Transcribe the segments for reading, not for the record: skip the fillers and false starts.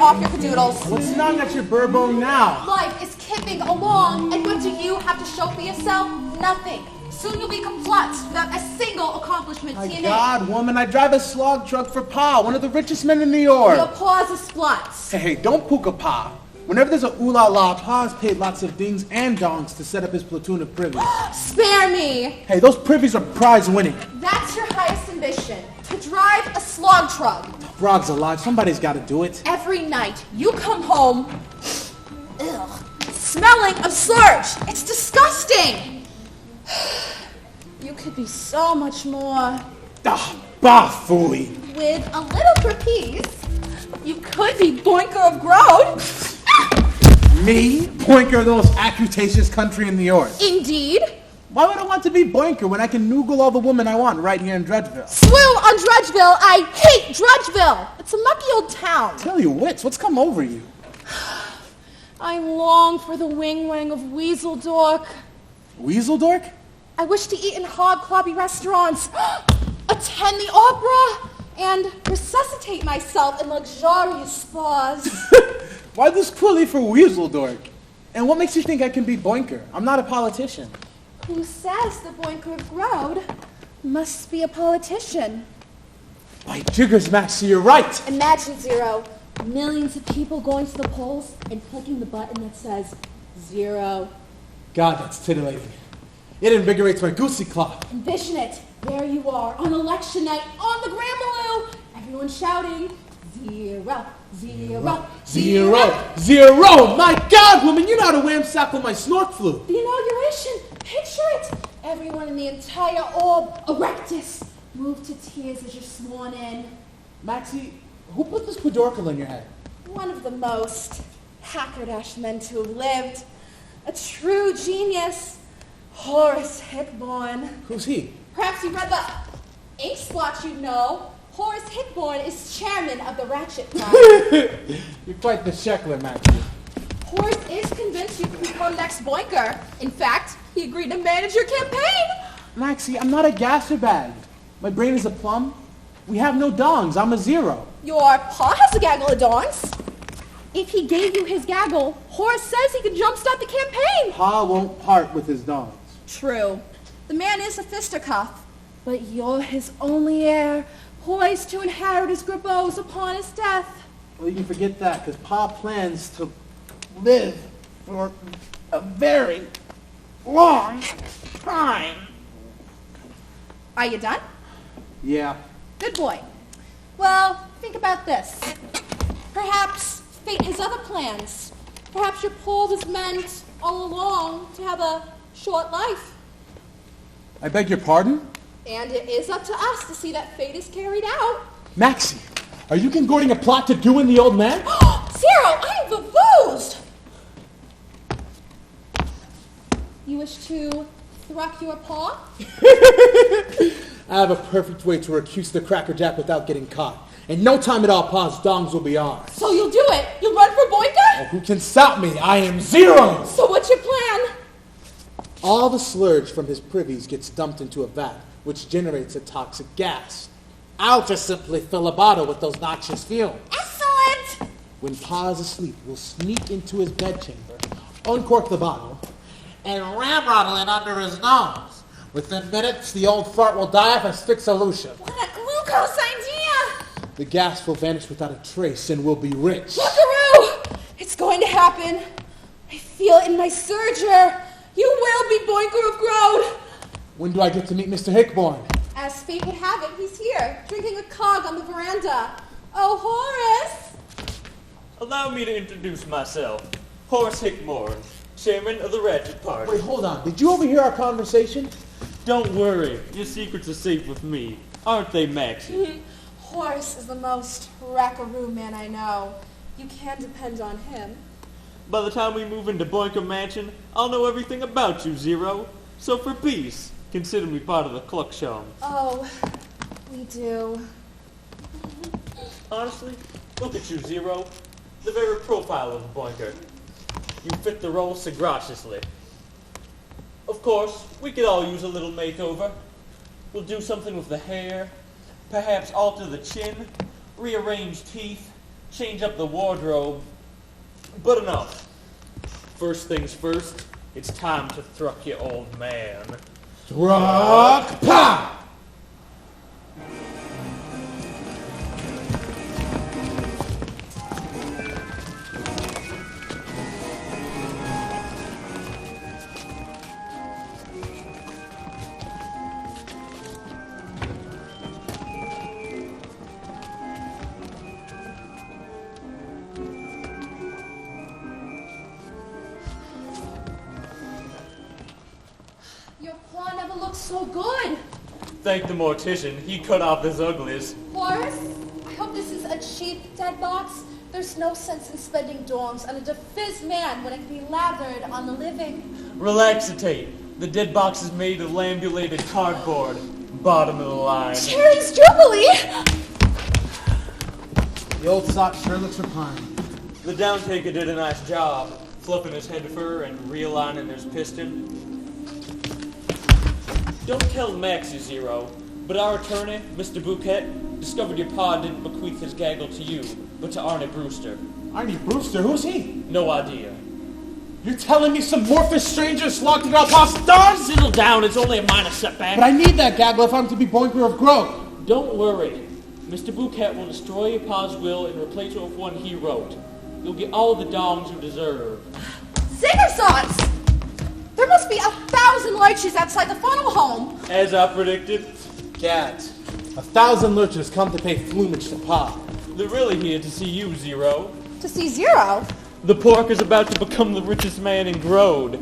off your cadoodles. What's gnawing at your burbone now? Life is kipping along, and what do you have to show for yourself? Nothing. Soon you'll be kaput without a single accomplishment. My TNA. God, woman, I drive a slog truck for Pa, one of the richest men in New York. Your paws are spluts. Hey, don't puka Pa. Whenever there's a ooh la la, Pa's paid lots of dings and dongs to set up his platoon of privies. Spare me. Hey, those privies are prize winning. That's your highest ambition, to drive a slog truck. Frog's alive, somebody's gotta do it. Every night you come home, smelling of sludge. It's disgusting. You could be so much more. Ah, bah, fooey. With a little trapeze, you could be Boinker of Grode. Me? Boinker of the most accutatious country in New York. Indeed. Why would I want to be Boinker when I can noogle all the women I want right here in Drudgeville? Swoo on Drudgeville. I hate Drudgeville. It's a mucky old town. Tell you wits, what's come over you? I long for the wing-wang of Weaseldork. Weaseldork? I wish to eat in hog-clobby restaurants, attend the opera, and resuscitate myself in luxurious spas. Why this quilly for Weaseldork? And what makes you think I can be Boinker? I'm not a politician. Who says the Boinker of Grode must be a politician? By jiggers, Maxie, you're right. Imagine, Zero, millions of people going to the polls and clicking the button that says 0. God, that's titillating. It invigorates my goosey claw. Envision it. There you are on election night on the Grammaloo. Everyone shouting 0, 0, 0, 0. My God, woman, you know how to whamsackle my snort flute. The inauguration. Picture it. Everyone in the entire orb, erectus, moved to tears as you're sworn in. Maxie, who put this pedorcle in your head? One of the most hackerdash men to have lived. A true genius. Horace Hickborn. Who's he? Perhaps you read the ink splotch, you know. Horace Hickborn is chairman of the Ratchet Club. You're quite the sheckler, Maxie. Horace is convinced you can become next Boinker. In fact, he agreed to manage your campaign. Maxie, I'm not a gasser bag. My brain is a plum. We have no dongs. I'm a 0. Your pa has a gaggle of dongs. If he gave you his gaggle, Horace says he can jumpstart the campaign. Pa won't part with his dongs. True. The man is a fisticuff, but you're his only heir, poised to inherit his grabos upon his death. Well, you can forget that, because Pa plans to live for a very long time. Are you done? Yeah. Good boy. Well, think about this. Perhaps fate has other plans. Perhaps your Paul was meant all along to have a short life. I beg your pardon? And it is up to us to see that fate is carried out. Maxie, are you concocting a plot to doing the old man? Zero, I am vavoosed! You wish to thruck your paw? I have a perfect way to recuse the Cracker Jack without getting caught. In no time at all, Pa's dongs will be ours. So you'll do it? You'll run for Boinker? Oh, who can stop me? I am 0! So what's your plan? All the sludge from his privies gets dumped into a vat, which generates a toxic gas. I'll just simply fill a bottle with those noxious fumes. Excellent! When Pa's asleep, we'll sneak into his bedchamber, uncork the bottle, and ramrottle it under his nose. Within minutes, the old fart will die of asphyxiation. What a glucose idea! The gas will vanish without a trace, and we'll be rich. Buckaroo! It's going to happen. I feel it in my serger. You will be Boinker of Grode. When do I get to meet Mr. Hickborn? As fate would have it, he's here, drinking a cog on the veranda. Oh, Horace! Allow me to introduce myself. Horace Hickborn, chairman of the Ratchet Party. Wait, hold on. Did you overhear our conversation? Don't worry, your secrets are safe with me. Aren't they, Maxie? Horace is the most rackaroo man I know. You can depend on him. By the time we move into Boinker Mansion, I'll know everything about you, Zero. So for peace, consider me part of the Klucksham. Oh, we do. Honestly, look at you, Zero. The very profile of a Boinker. You fit the role sagaciously. Of course, we could all use a little makeover. We'll do something with the hair, perhaps alter the chin, rearrange teeth, change up the wardrobe. But enough. First things first, it's time to thruck you, old man. Rock pop! Your paw never looked so good. Thank the mortician, he cut off his uglies. Horace, I hope this is a cheap dead box. There's no sense in spending dorms on a defizzed man when it can be lathered on the living. Relaxitate. The dead box is made of lambulated cardboard. Bottom of the line. Cherry's Jubilee! The old sock sure looks refined. The downtaker did a nice job, fluffing his head fur and realigning his piston. Don't tell Maxie Zero, but our attorney, Mr. Bouquet, discovered your pa didn't bequeath his gaggle to you, but to Arnie Brewster. Arnie Brewster, who's he? No idea. You're telling me some morphous stranger slogged around past stars? Settle down, it's only a minor setback. But I need that gaggle if I'm to be Boinker of Grove. Don't worry. Mr. Bouquet will destroy your pa's will and replace it with one he wrote. You'll get all the dongs you deserve. Zingersots! There must be 1,000 lurches outside the funnel home. As I predicted, Gad, 1,000 lurchers come to pay flumage to Pa. they're really here to see you, Zero. To see Zero? The pork is about to become the richest man in Grode.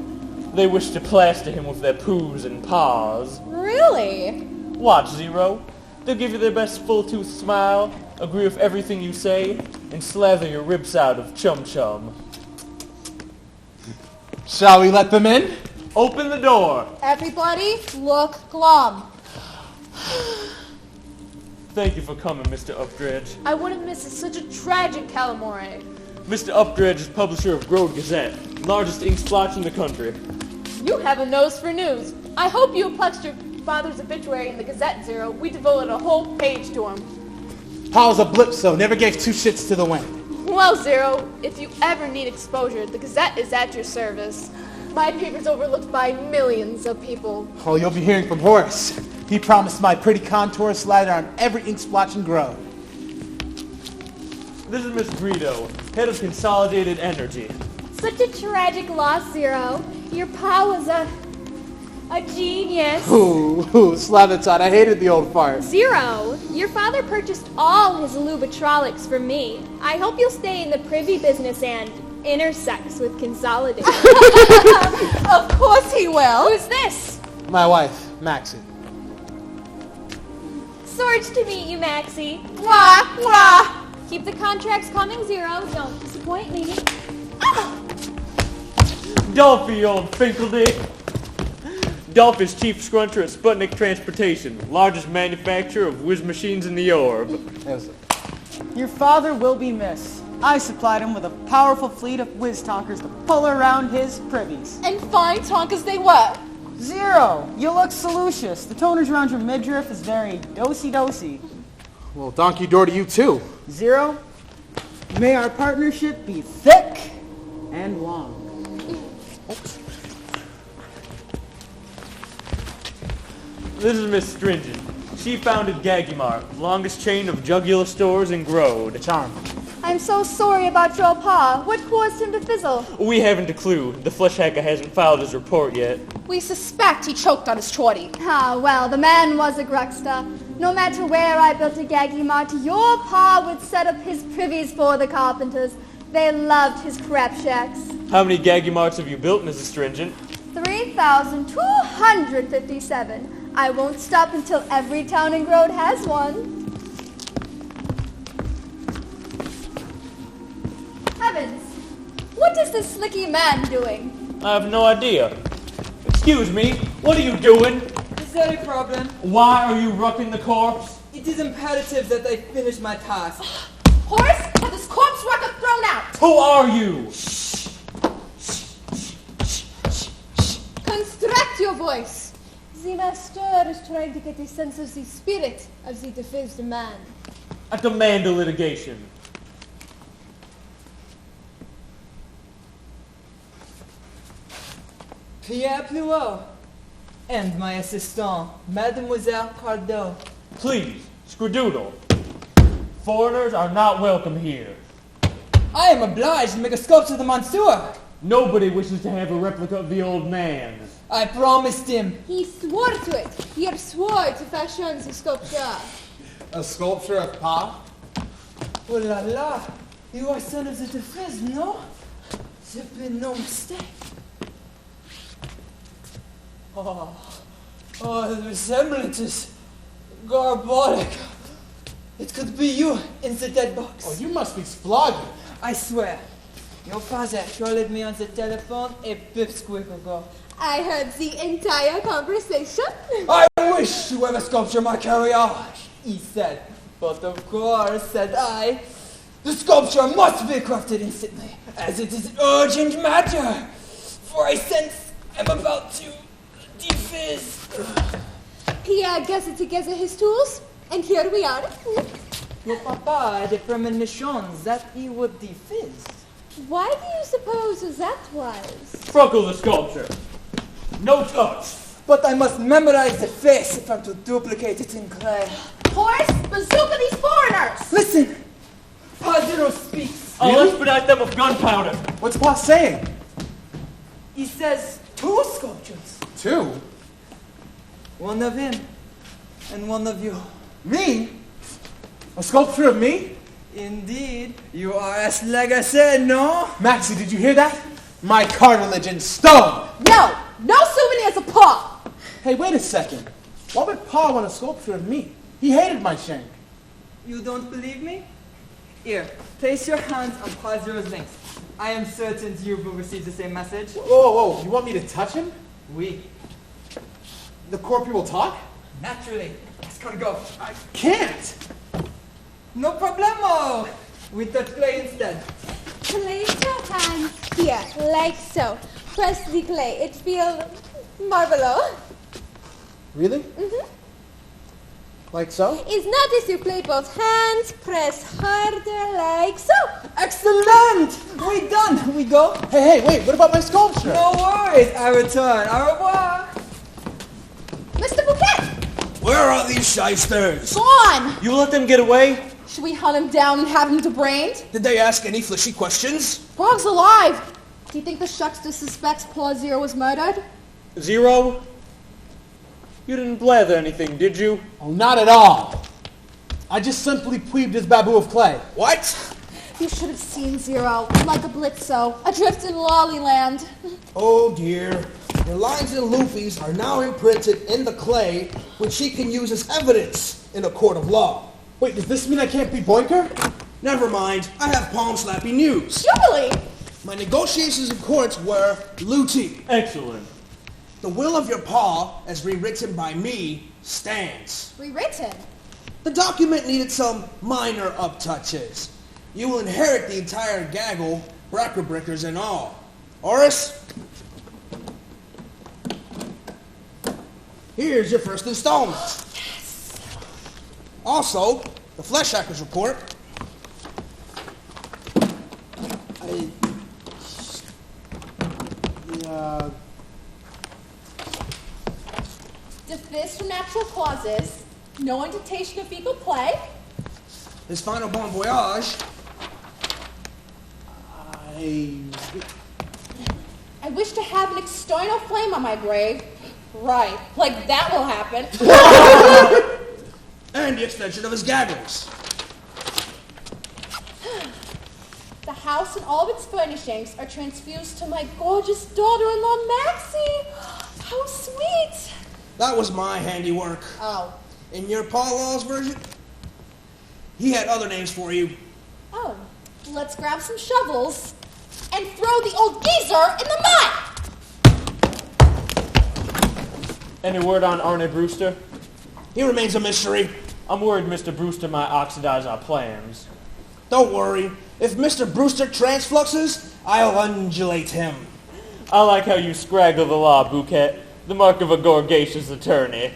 They wish to plaster him with their poos and paws. Really? Watch, Zero. They'll give you their best full-tooth smile, agree with everything you say, and slather your ribs out of chum-chum. Shall we let them in? Open the door. Everybody, look glum. Thank you for coming, Mr. Updredge. I wouldn't miss such a tragic calamore. Mr. Updredge is publisher of Grode Gazette, largest ink splotch in the country. You have a nose for news. I hope you plexed your father's obituary in the Gazette, Zero. We devoted a whole page to him. Pa was a blipso, never gave two shits to the wind. Well, Zero, if you ever need exposure, the Gazette is at your service. My paper's overlooked by millions of people. Oh, you'll be hearing from Horace. He promised my pretty contour slider on every ink splotch in Grove. This is Miss Greedo, head of Consolidated Energy. Such a tragic loss, Zero. Your pa was a genius. Ooh, Slavitzot, I hated the old fart. Zero, your father purchased all his Lubitrolics for me. I hope you'll stay in the privy business and intersex with Consolidated. Of course he will. Who's this? My wife, Maxie. Sorge to meet you, Maxie. Mwah, mwah. Keep the contracts coming, Zero. Don't disappoint me. Dolphy, you old Finkeldick. Dolph is chief scruncher at Sputnik Transportation, largest manufacturer of whiz machines in the orb. Your father will be missed. I supplied him with a powerful fleet of whiz tonkers to pull around his privies. And fine tonkas they were. Zero, you look salutious. The toners around your midriff is very dosey-dosey. Well, donkey door to you too. Zero, may our partnership be thick and long. This is Miss Stringent. She founded Gaggymart, longest chain of jugular stores in Grode. Charm. I'm so sorry about your pa. What caused him to fizzle? We haven't a clue. The flesh hacker hasn't filed his report yet. We suspect he choked on his chorty. Ah, well, the man was a gruckster. No matter where I built a gaggy mart, your pa would set up his privies for the carpenters. They loved his crap shacks. How many Gaggymarts have you built, Mrs. Stringent? 3,257. I won't stop until every town in Grode has one. Heavens, what is this slicky man doing? I have no idea. Excuse me, what are you doing? Is there a problem? Why are you rucking the corpse? It is imperative that I finish my task. Horace, have this corpse rocket thrown out. Who are you? Construct your voice. The master is trying to get a sense of the spirit of the defizzed man. I demand a litigation. Pierre Pluot. And my assistant, Mademoiselle Cardot. Please, Scridoodle. Foreigners are not welcome here. I am obliged to make a sculpture of the Monsieur. Nobody wishes to have a replica of the old man. I promised him. He swore to it. Pierre swore to fashion the sculpture. A sculpture of Pa? Oh la la. You are son of the Defense, no? There been no mistake. Oh, the resemblance is garbolic. It could be you in the dead box. Oh, you must be flogging. I swear. Your father called me on the telephone a pipsqueak ago. I heard the entire conversation. I wish to have a sculpture of my carriage, he said. But of course, said I, the sculpture must be crafted instantly, as it is urgent matter. For I sense I'm about to defizz. Pierre gathered together his tools, and here we are. Your papa had a premonition that he would defizz. Why do you suppose that was? Fruckle the sculpture. No touch. But I must memorize the face if I'm to duplicate it in clay. Horace, bazooka these foreigners! Listen! Pazero speaks. I'll expedite them with gunpowder. What's Pa saying? He says 2 sculptures. 2? One of him, and one of you. Me? A sculpture of me? Indeed, you are as like I said, no? Maxie, did you hear that? My cartilage in stone! No! No souvenirs of Pa! Hey, wait a second. Why would Pa want a sculpture of me? He hated my shank. You don't believe me? Here, place your hands on Pazero's links. I am certain you will receive the same message. Whoa, you want me to touch him? Oui. The corpse will talk? Naturally. Let's go. I can't! No problemo! We touch clay instead. Place your hands here, like so. Press the clay. It feels marvelous. Really? Like so? It's not as you play both hands. Press harder, like so. Excellent! We done. We go. Hey, wait, what about my sculpture? No worries. I return. Au revoir. Mr. Bouquet! Where are these shysters? Gone! You let them get away? Should we hunt him down and have him debrained? Did they ask any fleshy questions? Frog's alive! Do you think the Shuckster suspects Paul Zero was murdered? Zero? You didn't blather anything, did you? Oh, not at all. I just simply pleaved his babu of clay. What? You should have seen Zero, like a blitzo, adrift in Lollyland. Oh dear. Your lines and loopies are now imprinted in the clay, which he can use as evidence in a court of law. Wait, does this mean I can't be Boinker? Never mind, I have palm slappy news. Jubilee! My negotiations in courts were luti. Excellent. The will of your pa, as rewritten by me, stands. Rewritten. The document needed some minor uptouches. You will inherit the entire gaggle, brackerbrickers and all. Horace? Here's your first installment. Yes. Also, the Flesh Hackers report. Defist from natural causes. No indication of fecal plague. His final bon voyage. I wish to have an external flame on my grave. Right, like that will happen. And the extension of his gaggles. The house and all of its furnishings are transfused to my gorgeous daughter-in-law, Maxie. How sweet. That was my handiwork. Oh. In your Pa Law's version, he had other names for you. Oh. Let's grab some shovels and throw the old geezer in the mud. Any word on Arne Brewster? He remains a mystery. I'm worried Mr. Brewster might oxidize our plans. Don't worry. If Mr. Brewster transfluxes, I'll undulate him. I like how you scraggle the law, Bouquet. The mark of a gorgacious attorney.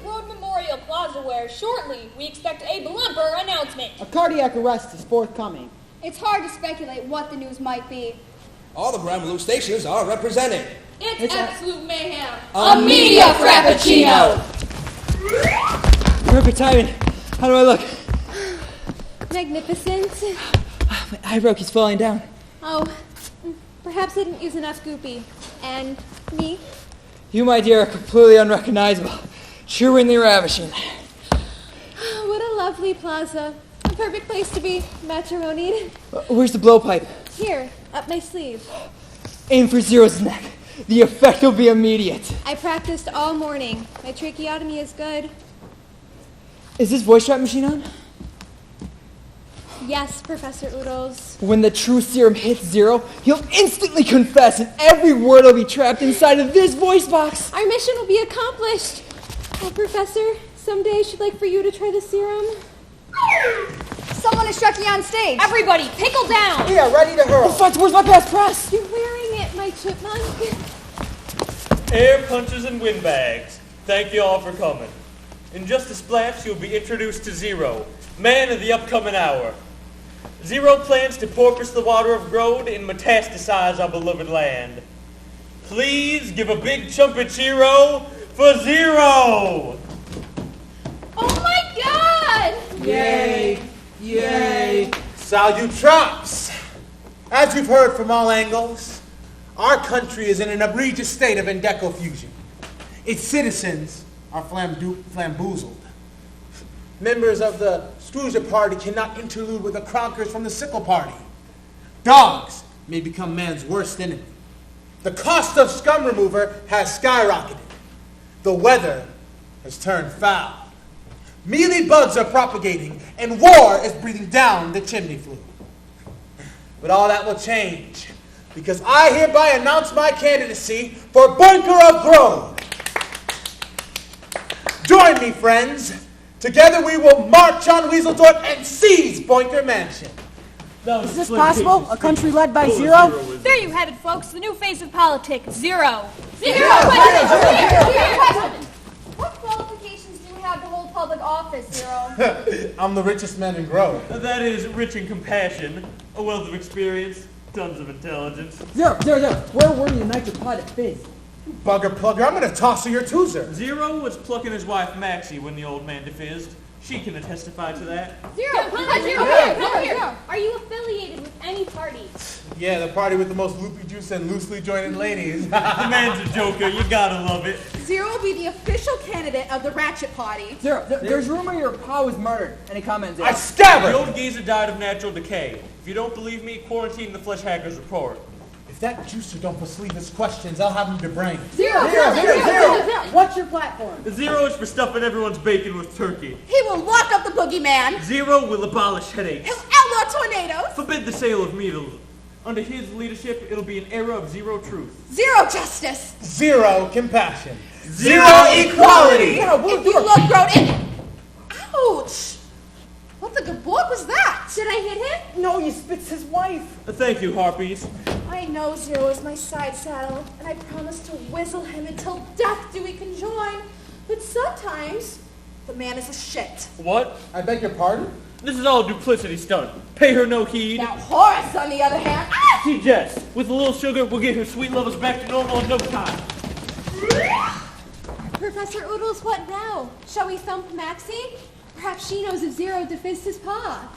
Road Memorial Plaza where shortly we expect a blumper announcement. A cardiac arrest is forthcoming. It's hard to speculate what the news might be. All the Gramaloop stations are represented. It's absolute mayhem. A media frappuccino! Perfect timing. How do I look? Magnificent. My eyebrow keeps falling down. Oh, perhaps I didn't use enough goopy. And me? You, my dear, are completely unrecognizable. Truly ravishing. What a lovely plaza. A perfect place to be macaronied. Where's the blowpipe? Here, up my sleeve. Aim for Zero's neck. The effect will be immediate. I practiced all morning. My tracheotomy is good. Is this voice trap machine on? Yes, Professor Oodles. When the true serum hits Zero, he'll instantly confess and every word will be trapped inside of this voice box. Our mission will be accomplished. Oh, Professor, someday I should like for you to try the serum. Someone is striking on stage. Everybody, pickle down! We are ready to hurl. Oh, Futz, where's my best press? You're wearing it, my chipmunk. Air punchers and windbags, thank you all for coming. In just a splash, you'll be introduced to Zero, man of the upcoming hour. Zero plans to porpoise the water of Grode and metastasize our beloved land. Please give a big trumpet cheero for Zero! Oh my god! Yay! Yay! Salutrops! As you've heard from all angles, our country is in an egregious state of endecofusion. Its citizens are flamboozled. Members of the Scrooge Party cannot interlude with the Cronkers from the Sickle Party. Dogs may become man's worst enemy. The cost of scum remover has skyrocketed. The weather has turned foul. Mealy bugs are propagating, and war is breathing down the chimney flue. But all that will change, because I hereby announce my candidacy for Boinker of Grove. Join me, friends. Together we will march on Weaseldorp and seize Boinker Mansion. Is this possible? A country led by Zero? There you have it, folks. The new face of politics, Zero. Zero! What qualifications do you have to hold public office, Zero? I'm the richest man in Grove. That is rich in compassion, a wealth of experience, tons of intelligence. Zero. Where were you the night your pot at Fizz? Bugger plugger, I'm gonna toss her your toozer. Zero was plucking his wife Maxie when the old man defizzed. She can testify to that. Zero, come here. Are you affiliated with any party? Yeah, the party with the most loopy juice and loosely jointed ladies. The man's a joker, you gotta love it. Zero will be the official candidate of the Ratchet Party. Zero, there's rumor your pa was murdered. Any comments? I stab The her! old geezer died of natural decay. If you don't believe me, quarantine the Flesh Hacker's report. If that juicer don't perceive his questions, I'll have him debrained. Zero. What's your platform? Zero is for stuffing everyone's bacon with turkey. He will lock up the boogeyman. Zero will abolish headaches. He'll outlaw tornadoes. Forbid the sale of needles. Under his leadership, it'll be an era of zero truth. Zero justice. Zero compassion. Zero equality! If you look grown Ouch! What the gabork was that? Did I hit him? No, you spits his wife. Thank you, Harpies. I know Zero is my side saddle, and I promise to whizzle him until death do we conjoin. But sometimes The man is a shit. What? I beg your pardon? This is all a duplicity stunt. Pay her no heed. Now Horace, on the other hand, She jests. With a little sugar, we'll get her sweet levels back to normal in no time. Professor Oodles, what now? Shall we thump Maxie? Perhaps she knows if Zero defizzed his paw.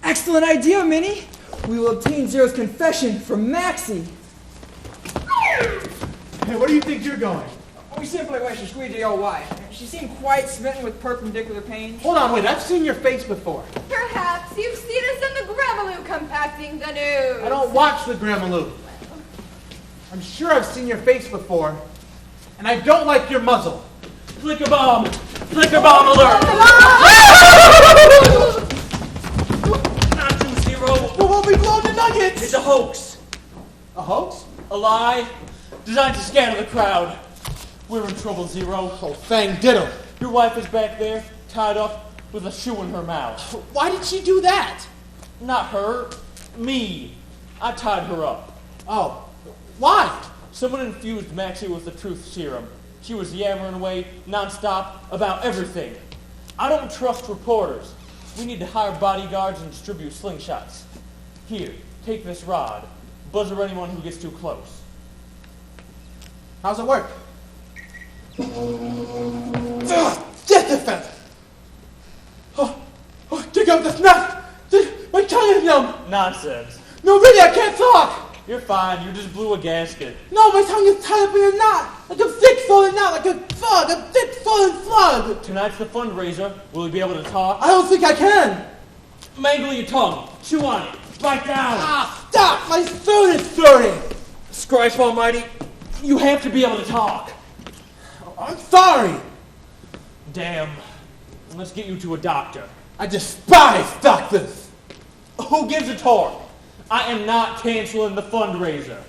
Excellent idea, Minnie. We will obtain Zero's confession from Maxie. Hey, where do you think you're going? We simply wish to squeeze the old wife. She seemed quite smitten with perpendicular pains. Hold on, wait, I've seen your face before. perhaps you've seen us in the Gramaloo compacting the news. I don't watch the Gramaloo. I'm sure I've seen your face before, and I don't like your muzzle. Flicker bomb! Flicker bomb alert! Not you, Zero! We won't be blown to nuggets! It's a hoax. A hoax? A lie designed to scatter the crowd. We're in trouble, Zero. Oh, Fang Ditto. Your wife is back there, tied up with a shoe in her mouth. Why did she do that? Not her, me. I tied her up. Oh, why? Someone infused Maxie with the truth serum. She was yammering away nonstop about everything. I don't trust reporters. We need to hire bodyguards and distribute slingshots. Here, take this rod. Buzzer anyone who gets too close. How's it work? Get the feather! Dig up this nut! My tongue is numb! Nonsense. No, really, I can't talk! You're fine. You just blew a gasket. No, my tongue is tied up in a knot! Like a thick falling knot, like a flood, a thick falling flood! Tonight's the fundraiser. Will you be able to talk? I don't think I can! Mangle your tongue. Chew on it. Bite down. Ah, stop! My throat is burning! Christ almighty, you have to be able to talk. I'm sorry! Damn. Let's get you to a doctor. I despise doctors! Who gives a torque? I am not canceling the fundraiser.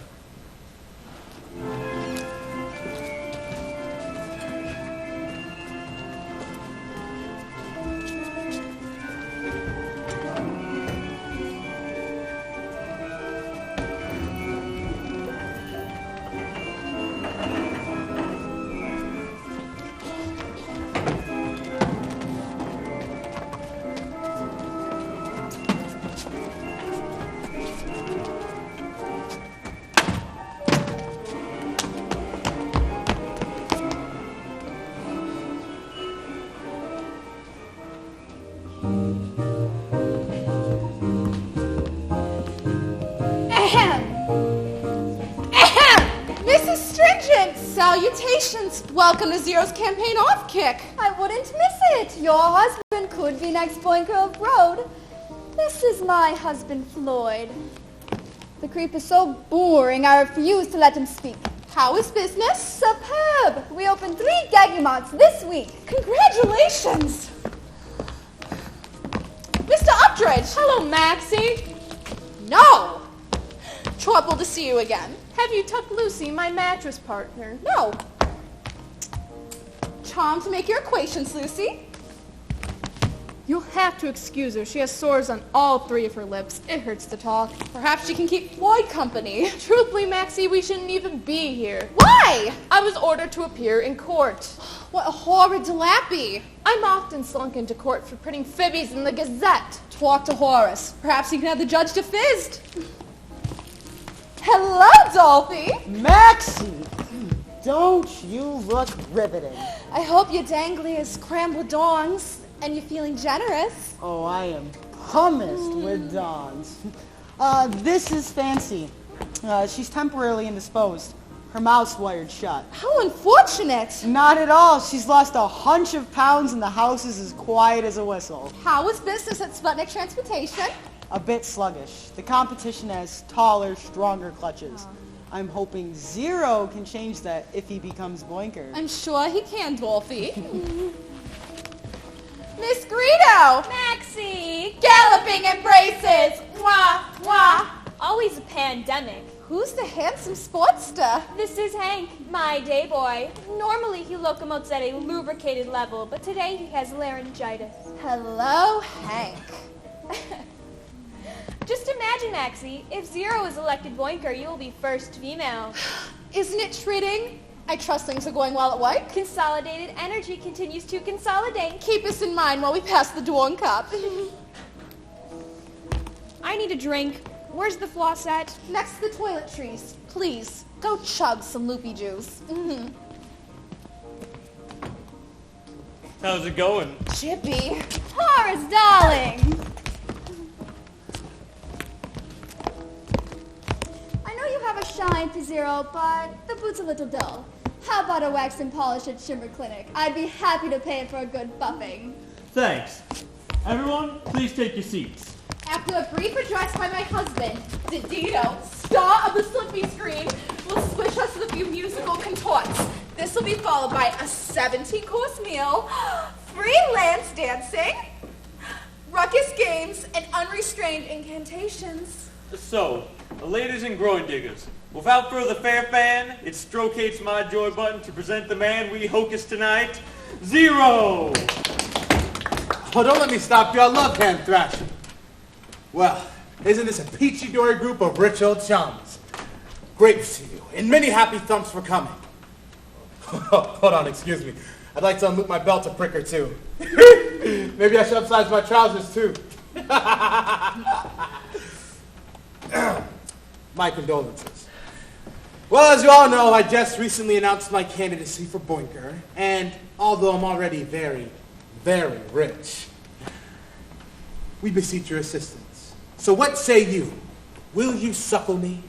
Salutations! Welcome to Zero's campaign off kick. I wouldn't miss it. Your husband could be next Boinker of Road. This is my husband, Floyd. The creep is so boring, I refuse to let him speak. How is business? Superb! We opened 3 Gaggy-Marts this week. Congratulations! Mr. Updridge! Hello, Maxie. No! Trouble to see you again. Have you tucked Lucy, my mattress partner? No. Charmed to make your acquaintance, Lucy. You'll have to excuse her. She has sores on all 3 of her lips. It hurts to talk. Perhaps she can keep Floyd company. Truthfully, Maxie, we shouldn't even be here. Why? I was ordered to appear in court. What a horrid delappy. I'm often slunk into court for printing fibbies in the Gazette. Talk to Horace. Perhaps he can have the judge defizzed. Hello, Dolphy. Maxie, don't you look riveting? I hope your dangly is crammed with dongs and you're feeling generous. Oh, I am pummiced with dons. This is Fancy. She's temporarily indisposed. Her mouth's wired shut. How unfortunate. Not at all. She's lost a hunch of pounds and the house is as quiet as a whistle. How is business at Sputnik Transportation? A bit sluggish. The competition has taller, stronger clutches. I'm hoping Zero can change that if he becomes Boinker. I'm sure he can, Dolphy. Miss Greedo! Maxie! Galloping embraces! Wah, wah! Always a pandemic. Who's the handsome sportster? This is Hank, my day boy. Normally he locomotes at a lubricated level, but today he has laryngitis. Hello, Hank. Just imagine, Maxie, if Zero is elected Boinker, you will be first female. Isn't it treating? I trust things are going well at work. Consolidated Energy continues to consolidate. Keep us in mind while we pass the Dawn Cup. I need a drink. Where's the floss at? Next to the toiletries. Please, go chug some loopy juice. How's it going? Chippy. Horace, darling! I know you have a shine for Zero, but the boot's a little dull. How about a wax and polish at Shimmer Clinic? I'd be happy to pay for a good buffing. Thanks. Everyone, please take your seats. After a brief address by my husband, Didito, star of the Slippy Screen, will switch us with a few musical contorts. This will be followed by a 17-course meal, freelance dancing, ruckus games, and unrestrained incantations. So, ladies and groin diggers, without further fanfare, it strocates my joy button to present the man we hocus tonight, Zero! Oh, don't let me stop you. I love hand thrashing. Well, isn't this a peachy-dory group of rich old chums? Great to see you, and many happy thumps for coming. Hold on, excuse me. I'd like to unloop my belt a prick or two. Maybe I should upsize my trousers too. My condolences. Well, as you all know, I just recently announced my candidacy for Boinker, and although I'm already very, very rich, we beseech your assistance. So what say you? Will you suckle me?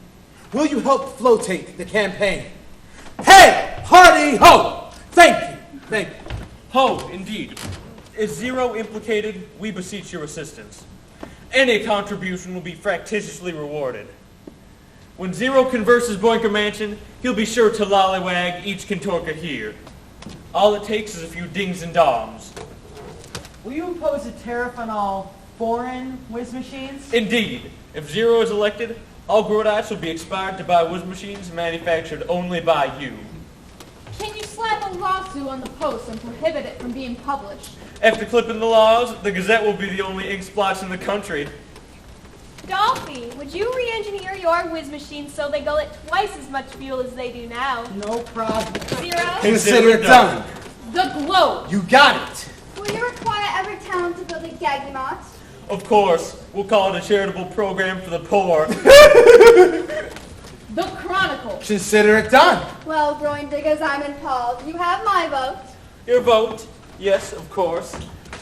Will you help flotate the campaign? Hey, hearty ho! Thank you, thank you. Ho, indeed. Is Zero implicated? We beseech your assistance. Any contribution will be fractitiously rewarded. When Zero converses Boinker Mansion, he'll be sure to lollywag each contorka here. All it takes is a few dings and dongs. Will you impose a tariff on all foreign whiz machines? Indeed. If Zero is elected, all Grodites will be expired to buy whiz machines manufactured only by you. Can you slap a lawsuit on the post and prohibit it from being published? After clipping the laws, the Gazette will be the only ink splotch in the country. Dolphy, would you re-engineer your whiz machines so they go at twice as much fuel as they do now? No problem. Zero? Consider it done. The Globe. You got it. Will you require every town to build a Gagamart? Of course, we'll call it a charitable program for the poor. The Chronicle. Consider it done. Well, growing diggers, I'm in Paul. You have my vote. Your vote? Yes, of course.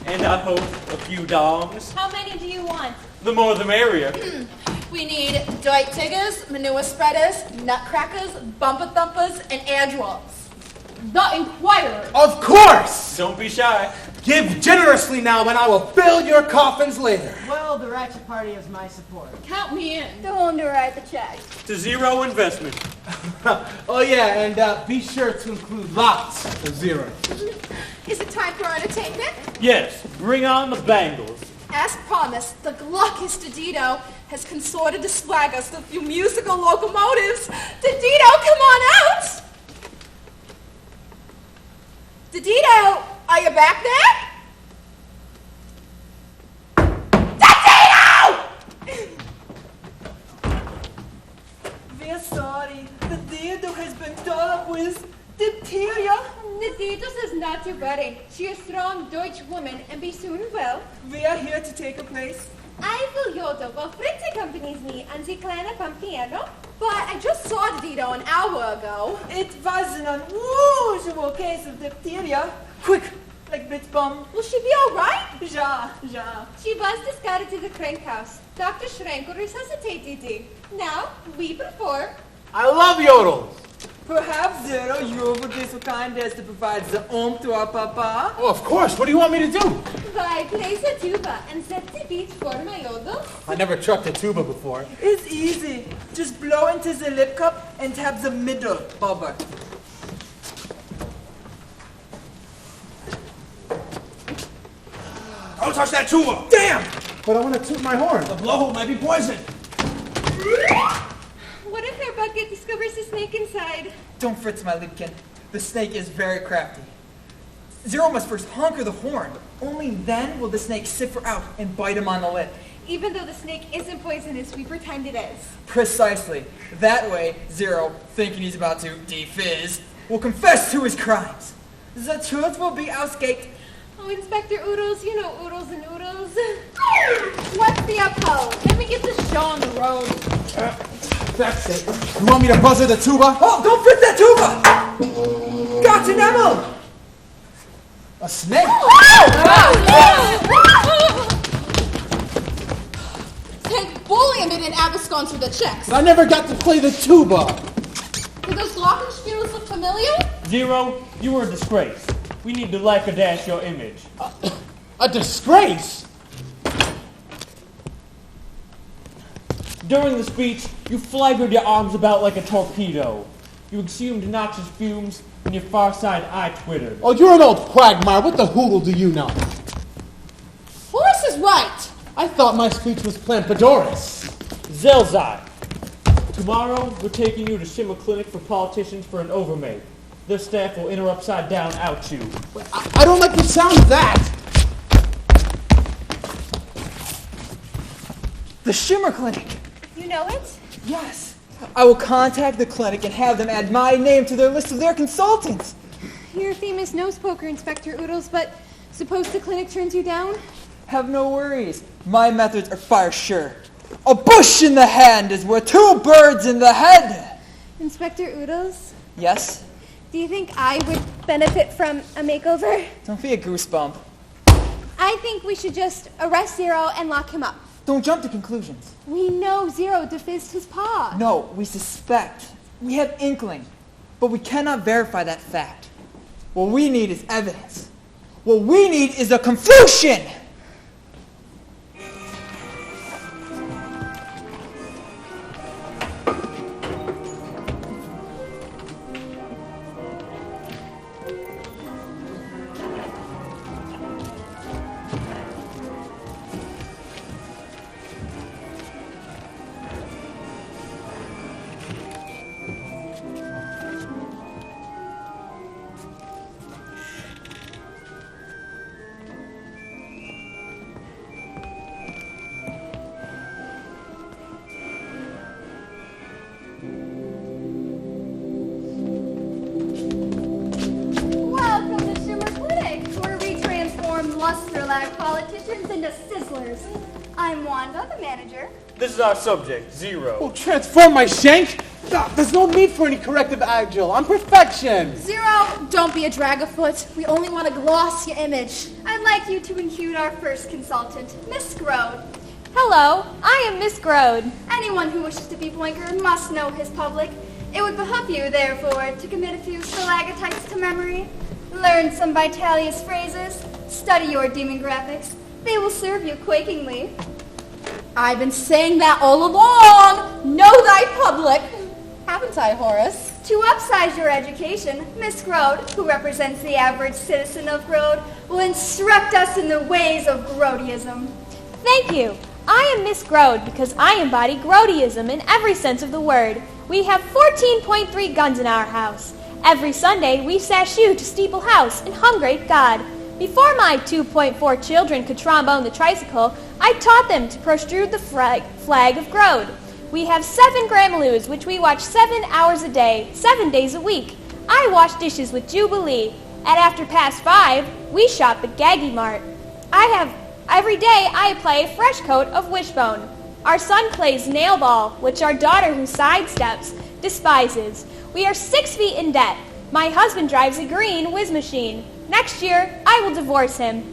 And I hope a few dongs. How many do you want? The more the merrier. We need Dwight Diggers, manure spreaders, nutcrackers, bumper thumpers, and air drums. The Inquirer. Of course. Don't be shy. Give generously now, and I will fill your coffins later. Well, the Ratchet Party has my support. Count me in. To whom to write the check? To Zero Investment. Oh yeah, and be sure to include lots of zeros. Is it time for our entertainment? Yes, bring on the bangles. As promised, the Gluckus Didito has consorted to swag us a few musical locomotives. Didito, come on out! Didito, are you back there? Didito! We're sorry. The Dido has been torn up with diphtheria. The Didos is not to worry. She is a strong Deutsch woman and be soon well. We are here to take her place. I will Yodo, while Fritz accompanies me on the kleine piano. But I just saw Didito an hour ago. It was an unusual case of diphtheria. Quick, like Blitzbomb. Will she be all right? Ja. She was discarded to the crank house. Dr. Schrenk will resuscitate Didi. Now, we perform. I love yodels. Perhaps, Zero, you would be so kind as to provide the to our papa? Oh, of course. What do you want me to do? Why, play the tuba and set the beat for my yodel. I never trucked a tuba before. It's easy. Just blow into the lip cup and tap the middle bubble. Don't touch that tuba! Damn! But I want to toot my horn. The blowhole might be poisoned. What if her bucket discovers the snake inside? Don't fritz, my liebchen. The snake is very crafty. Zero must first honker the horn. Only then will the snake siffer out and bite him on the lip. Even though the snake isn't poisonous, we pretend it is. Precisely. That way, Zero, thinking he's about to defizz, will confess to his crimes. The truth will be ausgeked. Oh, Inspector Oodles, you know Oodles and Oodles. What's the uphold? Let me get this show on the road. That's it. You want me to buzzer the tuba? Oh, don't fritz that tuba! Got an ammo! A snake? Take bullion and abscons with the checks. I never got to play the tuba. Do those glockenspiels look familiar? Zero, you are a disgrace. We need to dash your image. A disgrace? During the speech, you flaggered your arms about like a torpedo. You exhumed noxious fumes, and your far side eye twittered. Oh, you're an old quagmire. What the hoodle do you know? Horace is right. I thought my speech was Plampedorus. Zelzai. Tomorrow, we're taking you to Shimmer Clinic for politicians for an overmate. Their staff will enter upside down out you. I don't like the sound of that. The Shimmer Clinic. You know it? Yes. I will contact the clinic and have them add my name to their list of their consultants. You're a famous nose poker, Inspector Oodles, but suppose the clinic turns you down? Have no worries. My methods are fire sure. A bush in the hand is worth 2 birds in the head. Inspector Oodles, Yes? do you think I would benefit from a makeover? Don't be a goosebump. I think we should just arrest Zero and lock him up. Don't jump to conclusions. We know Zero defizzed his paw. No, we suspect. We have inkling. But we cannot verify that fact. What we need is evidence. What we need is a Confucian! Welcome to Shimmer Clinic, where we transform luster-lack politicians into sizzlers. I'm Wanda, the manager. This is our subject, Zero. Oh, transform my shank? Doc, there's no need for any corrective agile. I'm perfection. Zero, don't be a drag-a-foot. We only want to gloss your image. I'd like you to include our first consultant, Miss Grode. Hello, I am Miss Grode. Anyone who wishes to be Blinker must know his public. It would behoove you, therefore, to commit a few stalagmites to memory, learn some Vitellius phrases, study your demon graphics. They will serve you quakingly. I've been saying that all along. Know thy public. Haven't I, Horace? To upsize your education, Miss Grode, who represents the average citizen of Grode, will instruct us in the ways of Grodeism. Thank you. I am Miss Grode because I embody Grodeism in every sense of the word. We have 14.3 guns in our house. Every Sunday, we sashew to Steeple House and hum great God. Before my 2.4 children could trombone the tricycle, I taught them to protrude the flag of Grode. We have 7 Gramaloos, which we watch 7 hours a day, 7 days a week. I wash dishes with Jubilee. At after past 5, we shop at Gaggy Mart. Every day, I apply a fresh coat of Wishbone. Our son plays nail ball, which our daughter, who sidesteps, despises. We are 6 feet in debt. My husband drives a green whiz machine. Next year, I will divorce him.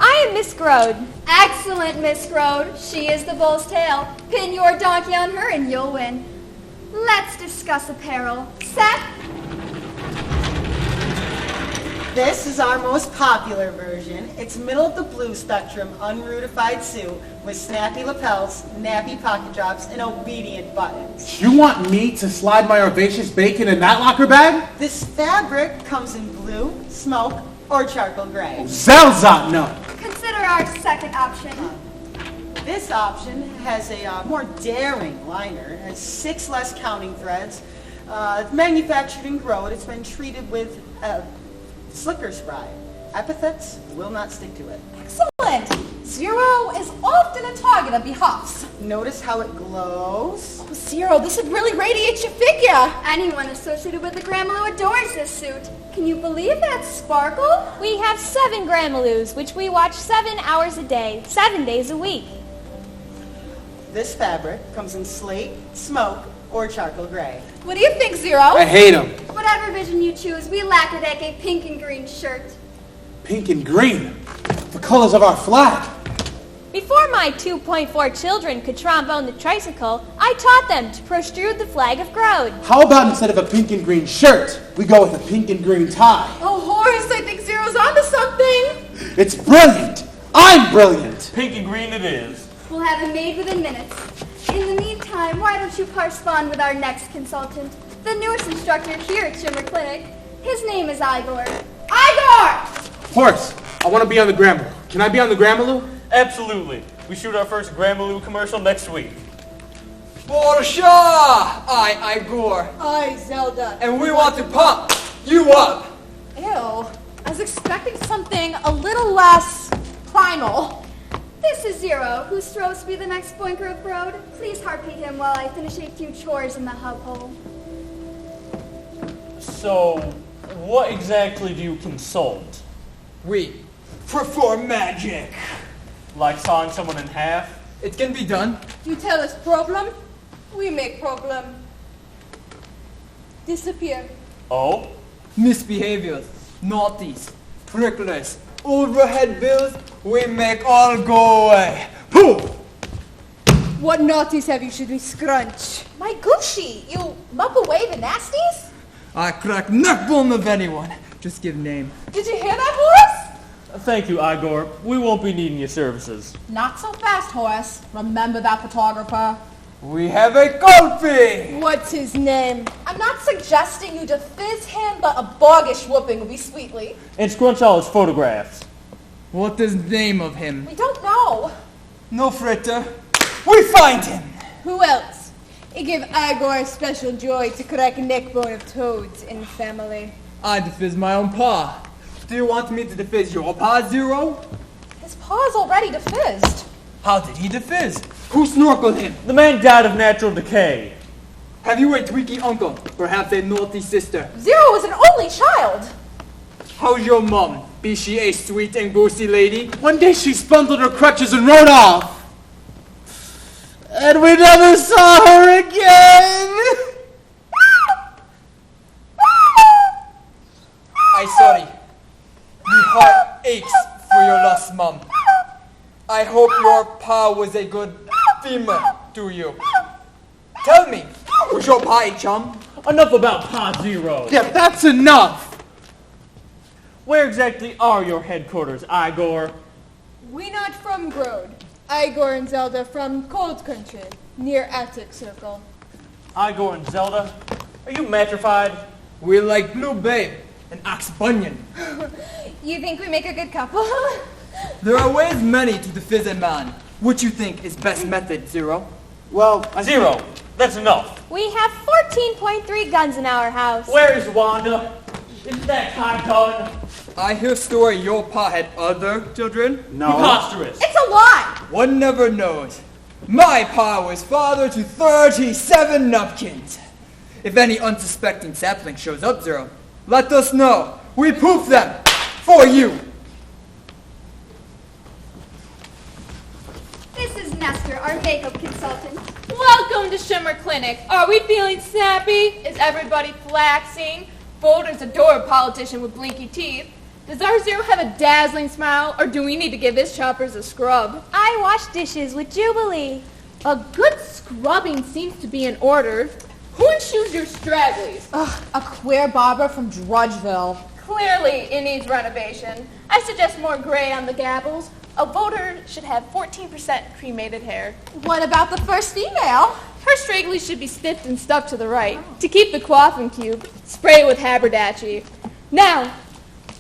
I am Miss Grode. Excellent, Miss Grode. She is the bull's tail. Pin your donkey on her and you'll win. Let's discuss apparel. Set. This is our most popular version. It's middle of the blue spectrum, unrudified suit with snappy lapels, nappy pocket drops, and obedient buttons. You want me to slide my herbaceous bacon in that locker bag? This fabric comes in blue, smoke, or charcoal gray. Zelzot, no. Consider our second option. This option has a more daring liner. It has 6 less counting threads. It's manufactured in Grode. It's been treated with slicker spray. Epithets will not stick to it. Excellent. Zero is often a target of behoffs. Notice how it glows? Oh, Zero, this would really radiate your figure. Anyone associated with the Gramalo adores this suit. Can you believe that sparkle? We have 7 Gramaloos, which we watch 7 hours a day, 7 days a week. This fabric comes in slate, smoke, or charcoal gray. What do you think, Zero? I hate them. Whatever vision you choose, we lacquerdeck a pink and green shirt. Pink and green. The colors of our flag. Before my 2.4 children could trombone the tricycle, I taught them to protrude the flag of Grode. How about instead of a pink and green shirt, we go with a pink and green tie? Oh, Horace, I think Zero's onto something. It's brilliant. I'm brilliant. Pink and green it is. We'll have it made within minutes. In the meantime, why don't you correspond with our next consultant, the newest instructor here at Shimmer Clinic. His name is Igor. Igor! Horace, I want to be on the Gramaloo. Can I be on the Gramaloo? Absolutely. We shoot our first Gramaloo commercial next week. Borsha! I, Igor. I, Zelda. And we want to pump you up. Ew. I was expecting something a little less primal. This is Zero, who's supposed to be the next Boinker of Grode. Please harpy while I finish a few chores in the household. So, What exactly do you consult? We perform magic. Like sawing someone in half? It can be done. You tell us problem, we make problem. Disappear. Oh? Misbehaviors, naughties, pricklers, overhead bills, we make all go away. Pooh! What naughties have you should we scrunch? My Gucci, you mop away the nasties? I crack neck bone of anyone. Just give name. Did you hear that, Horace? Thank you, Igor. We won't be needing your services. Not so fast, Horace. Remember that photographer. We have a culprit! What's his name? I'm not suggesting you defizz him, but a boggish whooping would be sweetly. And scrunch all his photographs. What is the name of him? We don't know. No fritter. We find him! Who else? It give Igor special joy to crack neck bone of toads in the family. I defizz my own paw. Do you want me to defizz your paw, Zero? His paw's already defizzed. How did he defizz? Who snorkeled him? The man died of natural decay. Have you a tweaky uncle? Perhaps a naughty sister? Zero was an only child. How's your mom? Be she a sweet and goosey lady? One day she bundled her crutches and rode off. And we never saw her again. I sorry. Me heart aches for your lost mom. I hope your pa was a good female to you. Tell me, was your pa a chum? Enough about Pa Zero. Yeah, that's enough. Where exactly are your headquarters, Igor? We not from Grode. Igor and Zelda from Cold Country, near Attic Circle. Igor and Zelda? Are you matrified? We like Blue Babe and Ox Bunyan. You think we make a good couple? There are ways many to defizz a man. What you think is best method, Zero? Well, Zero. That's enough. We have 14.3 guns in our house. Where is Wanda? Isn't that kind done? I hear story your pa had other children. no. Preposterous. It's a lie. One never knows. My pa was father to 37 nupkins. If any unsuspecting sapling shows up, Zero, let us know. We poof them for you. This is Nestor, our makeup consultant. Welcome to Shimmer Clinic. Are we feeling snappy? Is everybody flaxing? Voters adore a politician with blinky teeth. Does our Zero have a dazzling smile, or do we need to give his choppers a scrub? I wash dishes with Jubilee. A good scrubbing seems to be in order. Who insures your stragglies? A queer barber from Drudgeville. Clearly, it needs renovation. I suggest more gray on the gabbles. A voter should have 14% cremated hair. What about the first female? Her stragglies should be stiffed and stuck to the right. To keep the coiffing cube, spray with haberdashery. Now,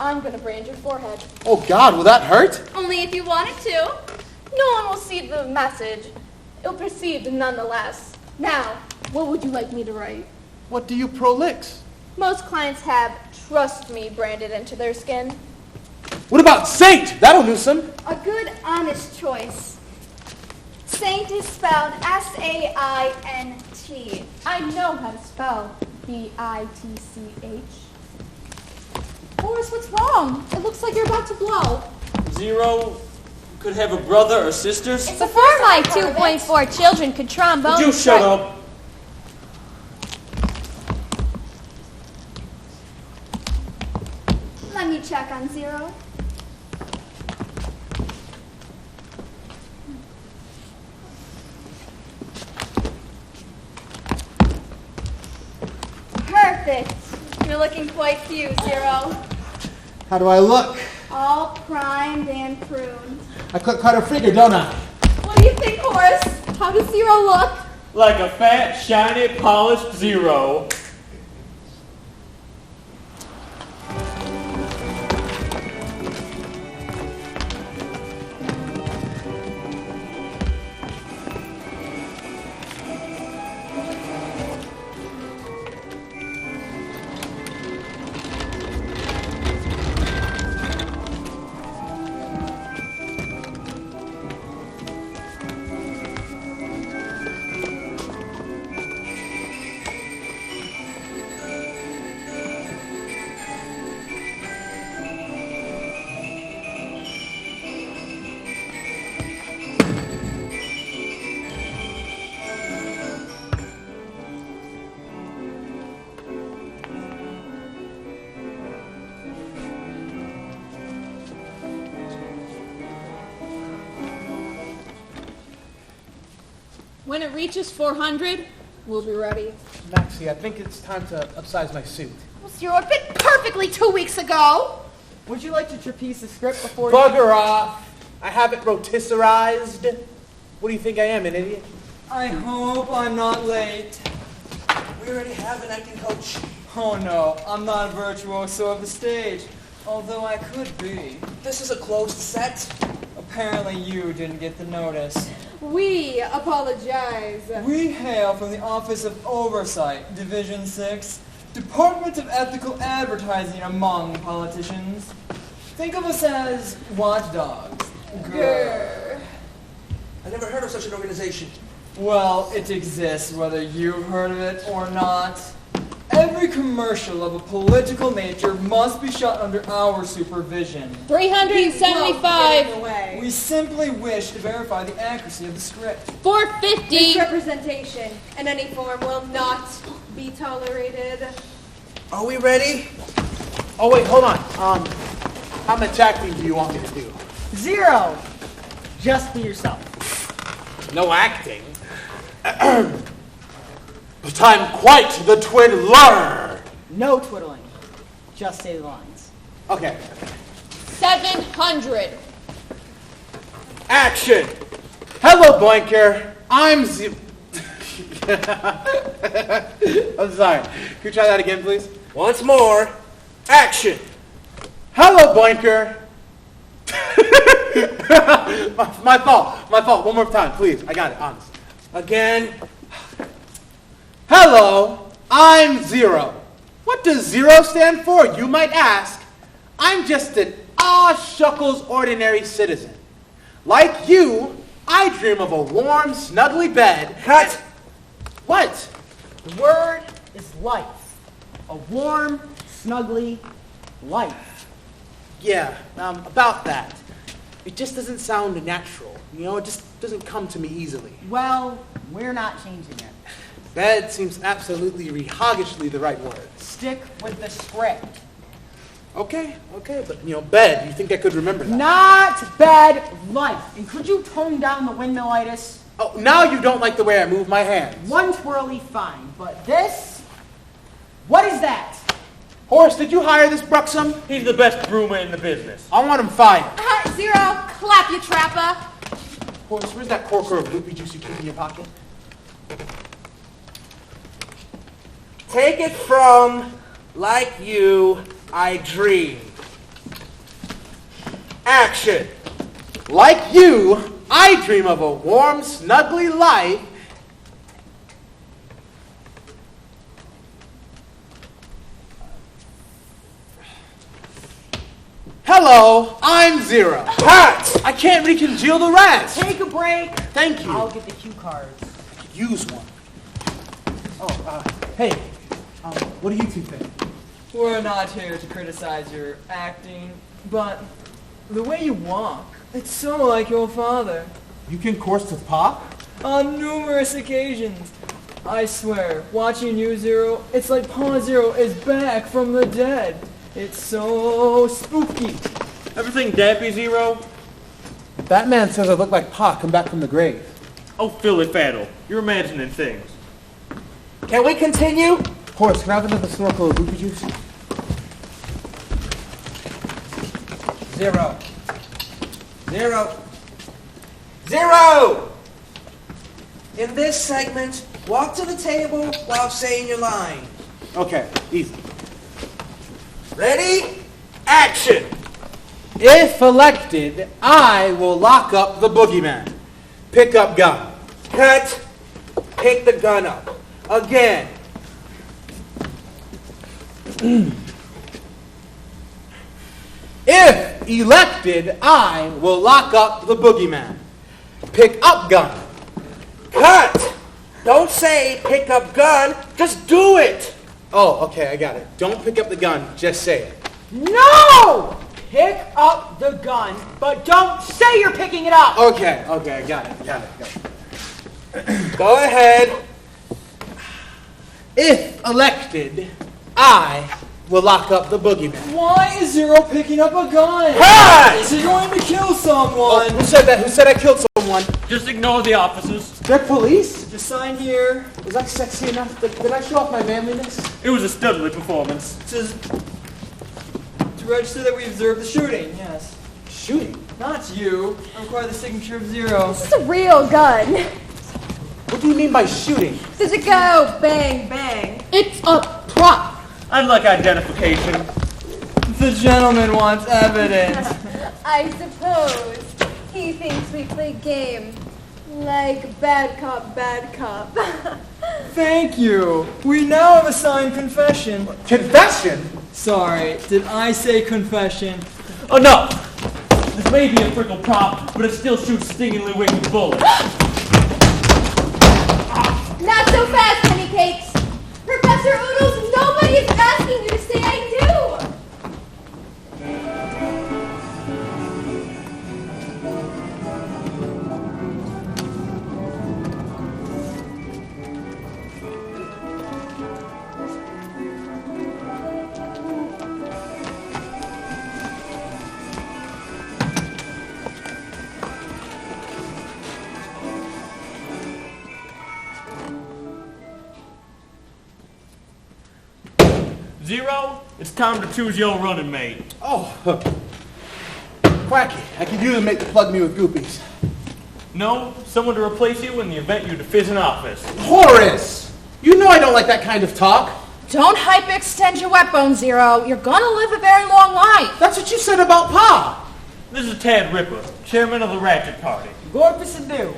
I'm going to brand your forehead. Oh, God, will that hurt? Only if you wanted to. No one will see the message. It'll perceived nonetheless. Now, what would you like me to write? What do you prolix? Most clients have "Trust Me" branded into their skin. What about Saint? That'll do some. A good, honest choice. Saint is spelled S-A-I-N-T. I know how to spell B-I-T-C-H. Horace, what's wrong? It looks like you're about to blow. Zero could have a brother or sisters? Before my 2.4 children could trombone. Would you shut up? Let me check on Zero. Perfect. You're looking quite cute, Zero. How do I look? All primed and pruned. I cut a figure, don't I? What do you think, Horace? How does Zero look? Like a fat, shiny, polished Zero. When it reaches 400, we'll be ready. Maxie, I think it's time to upsize my suit. Well, Zero, it fit perfectly 2 weeks ago. Would you like to trapeze the script before Bugger off. I have it rotisserized. What do you think I am, an idiot? I hope I'm not late. We already have an acting coach. Oh no, I'm not a virtuoso of the stage, although I could be. This is a closed set. Apparently you didn't get the notice. We apologize. We hail from the Office of Oversight, Division 6, Department of Ethical Advertising among politicians. Think of us as watchdogs. Grr. I never heard of such an organization. Well, it exists whether you've heard of it or not. Every commercial of a political nature must be shot under our supervision. 375. We simply wish to verify the accuracy of the script. 450. Misrepresentation in any form will not be tolerated. Are we ready? Oh, wait, hold on. How much acting do you want me to do? 0. Just be yourself. No acting. But I'm quite the twiddler. No twiddling. Just say the lines. Okay. 700. Action. Hello, Blanker. I'm I'm sorry. Can you try that again, please? Once more. Action. Hello, Blanker. my fault. My fault. One more time, please. I got it. Honest. Again. Hello, I'm Zero. What does Zero stand for, you might ask? I'm just an shuckles ordinary citizen. Like you, I dream of a warm, snuggly bed. Cut! What? The word is life. A warm, snuggly life. Yeah, about that. It just doesn't sound natural. You know, it just doesn't come to me easily. Well, we're not changing it. Bed seems absolutely rehoggishly the right word. Stick with the script. Okay, but, bed, you think I could remember that? Not bed, life. And could you tone down the windmillitis? Oh, now you don't like the way I move my hands. One twirly, fine. But this? What is that? Horace, did you hire this Bruxum? He's the best broomer in the business. I want him fired. Zero, clap, you trapper. Horace, where's that corker of loopy juice you keep in your pocket? Take it from Like You, I Dream. Action. Like you, I dream of a warm, snuggly life. Hello, I'm Zero. Cut! I can't recongeal the rest. Take a break. Thank you. I'll get the cue cards. I could use one. Hey, what do you two think? We're not here to criticize your acting, but the way you walk, it's so like your father. You can course with Pop? On numerous occasions. I swear, watching you, Zero, it's like Pa Zero is back from the dead. It's so spooky. Everything dappy, Zero? Batman says I look like Pa come back from the grave. Oh, Philly Faddle. You're imagining things. Can we continue? Horace, can I have another snorkel of loopy juice? 0. 0. 0! In this segment, walk to the table while saying your line. Okay, easy. Ready? Action! If elected, I will lock up the boogeyman. Pick up gun. Cut. Pick the gun up. Again. If elected, I will lock up the boogeyman. Pick up gun. Cut! Don't say pick up gun, just do it! Oh, okay, I got it. Don't pick up the gun, just say it. No! Pick up the gun, but don't say you're picking it up! Okay, I got it. Go ahead. If elected, I will lock up the boogeyman. Why is Zero picking up a gun? Cut! Is he going to kill someone? Oh, who said that? Who said I killed someone? someone. Just ignore the officers. They're police? Just sign here. Was I sexy enough? Did I show off my manliness? It was a studly performance. It says to register that we observed the shooting, yes. Shooting? Not you. I require the signature of Zero. This is a real gun. What do you mean by shooting? Does it go bang, bang? It's a prop. I'd like identification. The gentleman wants evidence. I suppose he thinks we play game like bad cop, bad cop. Thank you. We now have a signed confession. Confession? Sorry, did I say confession? Oh no! This may be a prickle prop, but it still shoots stingingly wicked bullets. Not so fast, honey cakes. Professor Oodles, nobody is asking you to say I do. Zero, it's time to choose your running mate. Oh, Quacky, I could use to plug me with groupies. No, someone to replace you in the event you defizz an office. Horace! You know I don't like that kind of talk. Don't hyperextend your wet bone, Zero. You're gonna live a very long life. That's what you said about Pa. This is Tad Ripper, chairman of the Ratchet Party. Gorpus adieu.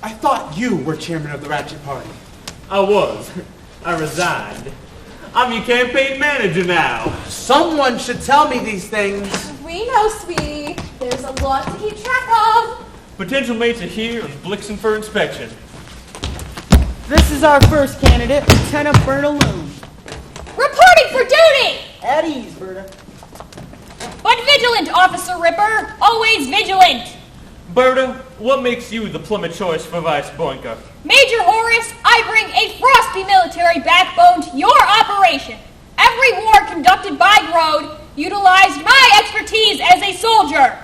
I thought you were chairman of the Ratchet Party. I was. I resigned. I'm your campaign manager now. Someone should tell me these things. We know, sweetie. There's a lot to keep track of. Potential mates are here and Blixen for inspection. This is our first candidate, Lieutenant Berta Loon. Reporting for duty! At ease, Berta. But vigilant, Officer Ripper. Always vigilant. Berta, what makes you the plummet choice for Vice Boinker? Major Horace, I bring a frosty military backbone to your operation. Every war conducted by Grode utilized my expertise as a soldier.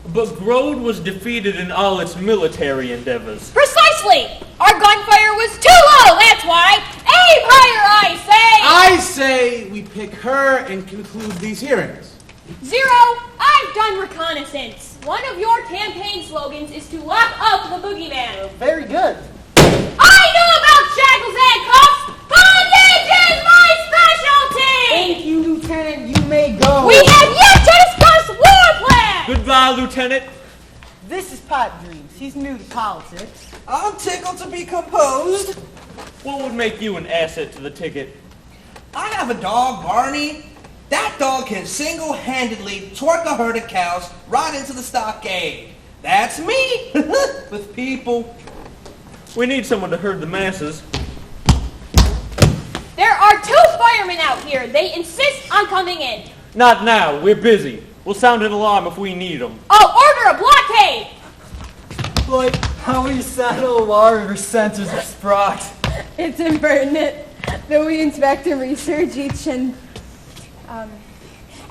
But Grode was defeated in all its military endeavors. Precisely! Our gunfire was too low, that's why. Aim higher, I say! I say we pick her and conclude these hearings. Zero, I've done reconnaissance. One of your campaign slogans is to lock up the boogeyman. Very good. I know about shackles and cuffs! Bondage is my specialty! Thank you, Lieutenant. You may go. We have yet to discuss war plans! Goodbye, Lieutenant. This is Pot Dreams. He's new to politics. I'm tickled to be composed. What would make you an asset to the ticket? I have a dog, Barney. That dog can single-handedly twerk a herd of cows right into the stockade. That's me, with people. We need someone to herd the masses. There are 2 firemen out here. They insist on coming in. Not now, we're busy. We'll sound an alarm if we need them. I'll order a blockade! Like, how we saddle alarm or sensors of Sprox. It's impertinent that we inspect and research each and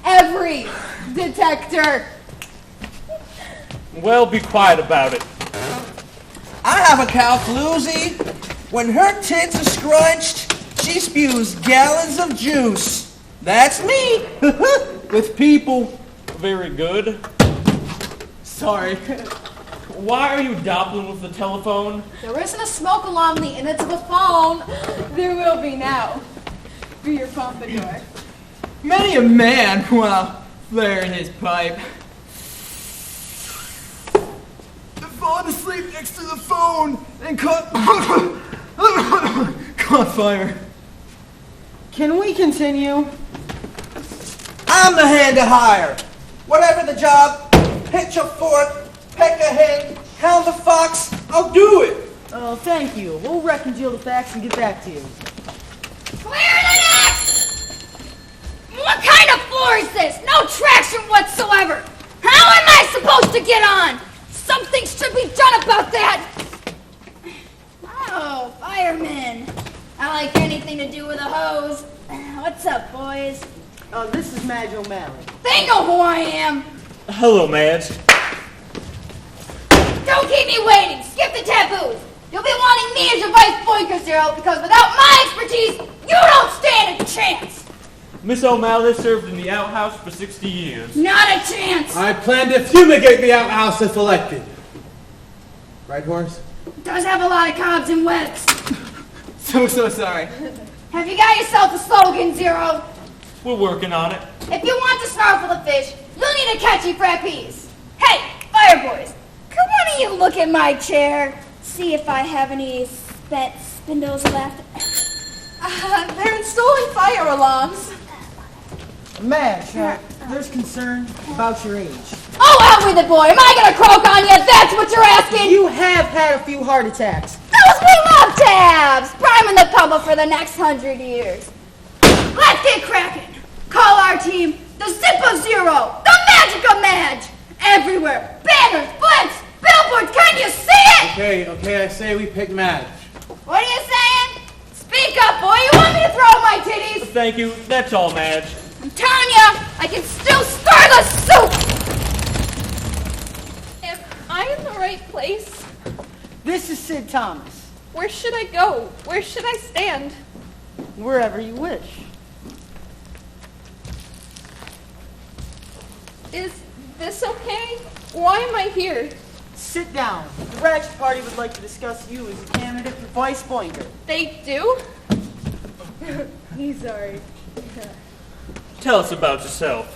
every detector. Well, be quiet about it. I have a cow floozy. When her tits are scrunched, she spews gallons of juice. That's me, with people. Very good. Sorry. Why are you dabbling with the telephone? There isn't a smoke alarm in the innards of a phone. There will be now. Be your pompadour. Many a man while flaring his pipe. Fallen asleep next to the phone and caught fire. Can we continue? I'm the hand to hire. Whatever the job, pitch a fork, peck a hen, hound a fox, I'll do it. Oh, thank you. We'll reconcile the facts and get back to you. Clear the decks! What kind of floor is this? No traction whatsoever. How am I supposed to get on? Something should be done about that. Oh, fireman. I like anything to do with a hose. What's up, boys? This is Madge O'Malley. They know who I am. Hello, Madge. Don't keep me waiting. Skip the taboos. You'll be wanting me as your vice boinker, Zero, because without my expertise, you don't stand a chance. Miss O'Malley served in the outhouse for 60 years. Not a chance. I plan to fumigate the outhouse if elected. Right, Horace? Does have a lot of cobs and webs. So sorry. Have you got yourself a slogan, Zero? We're working on it. If you want to snarl the fish, you'll need a catchy trapeze. Hey, fire boys, could one of you look at my chair? See if I have any spent spindles left. They're installing fire alarms. Madge, there's concern about your age. Oh, out with it, boy. Am I gonna croak on you? That's what you're asking? You have had a few heart attacks. Those we love tabs! Priming the public for the next 100 years. Let's get cracking. Call our team the Zippo Zero, the Magic of Madge. Everywhere. Banners, blimps, billboards. Can you see it? Okay, I say we pick Madge. What are you saying? Speak up, boy. You want me to throw my titties? Thank you. That's all, Madge. I'm telling you, I can still stir the soup. Am I in the right place? This is Sid Thomas. Where should I go? Where should I stand? Wherever you wish. Is this okay? Why am I here? Sit down. The Ratchet Party would like to discuss you as a candidate for Vice Boinker. They do? He's sorry. Tell us about yourself.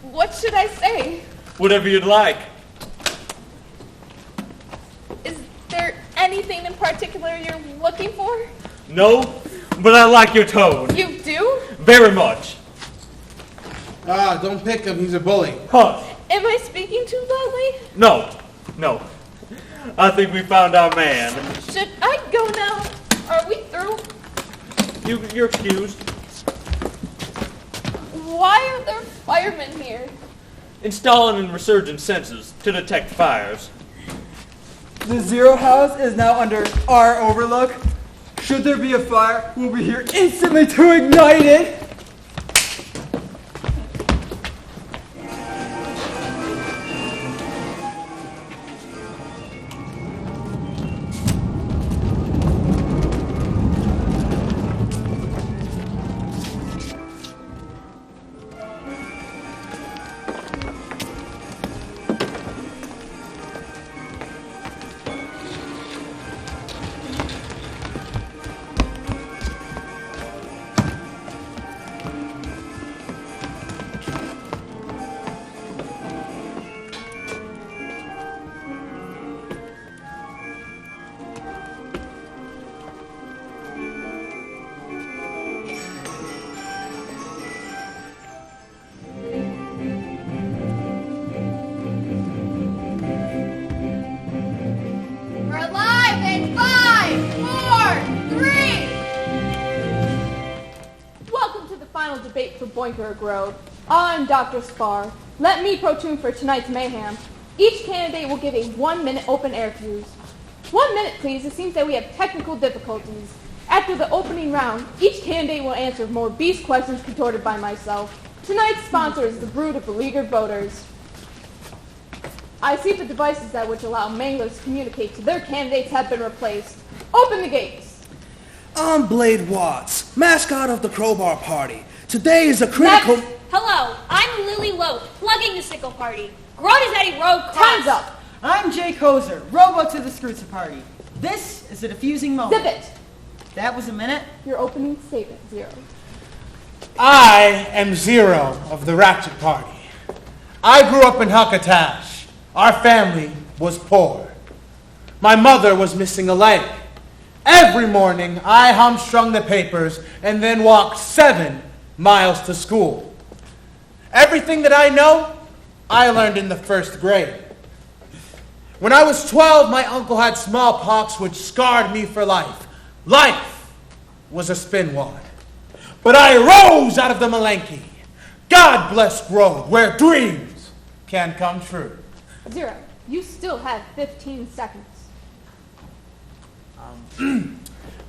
What should I say? Whatever you'd like. Is there anything in particular you're looking for? No, but I like your tone. You do? Very much. Don't pick him, he's a bully. Hush. Am I speaking too loudly? No. I think we found our man. Should I go now? Are we through? You're excused. Why are there firemen here? Installing and resurgent sensors to detect fires. The Zero House is now under our overlook. Should there be a fire, we'll be here instantly to ignite it. We're alive in 5, 4, 3. Welcome to the final debate for Boinker Grove. I'm Dr. Spar. Let me protune for tonight's mayhem. Each candidate will give a 1-minute open air fuse. 1 minute, please. It seems that we have technical difficulties. After the opening round, each candidate will answer more beast questions contorted by myself. Tonight's sponsor is the brood of beleaguered voters. I see the devices that which allow manglers to communicate to their candidates have been replaced. Open the gates. I'm Blade Watts, mascot of the Crowbar Party. Today is a critical... Next. Hello, I'm Lily Lote, plugging the Sickle Party. Grote is at a road cross. Time's up. I'm Jay Kozer, Robo to the Scrutza Party. This is a diffusing moment. Zip it. That was a minute. Your opening statement, Zero. I am Zero of the Ratchet Party. I grew up in Huckatash. Our family was poor. My mother was missing a leg. Every morning, I humstrung the papers and then walked 7 miles to school. Everything that I know, I learned in the 1st grade. When I was 12, my uncle had smallpox, which scarred me for life. Life was a spin wad. But I rose out of the Malenki. God bless Grove, where dreams can come true. Zero, you still have 15 seconds.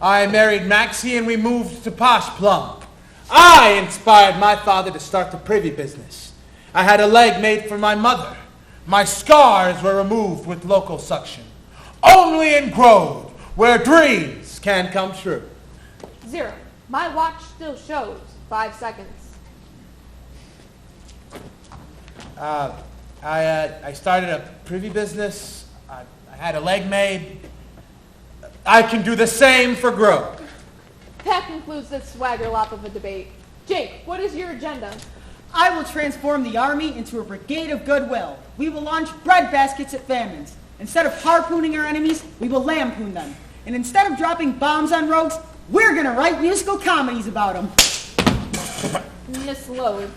I married Maxie and we moved to Posh Plum. I inspired my father to start the privy business. I had a leg made for my mother. My scars were removed with local suction. Only in Grove, where dreams can come true. 0. My watch still shows 5 seconds. I started a privy business. I had a leg made. I can do the same for Grove. That concludes this swagger lap of a debate. Jake, what is your agenda? I will transform the army into a brigade of goodwill. We will launch bread baskets at famines. Instead of harpooning our enemies, we will lampoon them. And instead of dropping bombs on rogues, we're going to write musical comedies about them. Miss Lowe.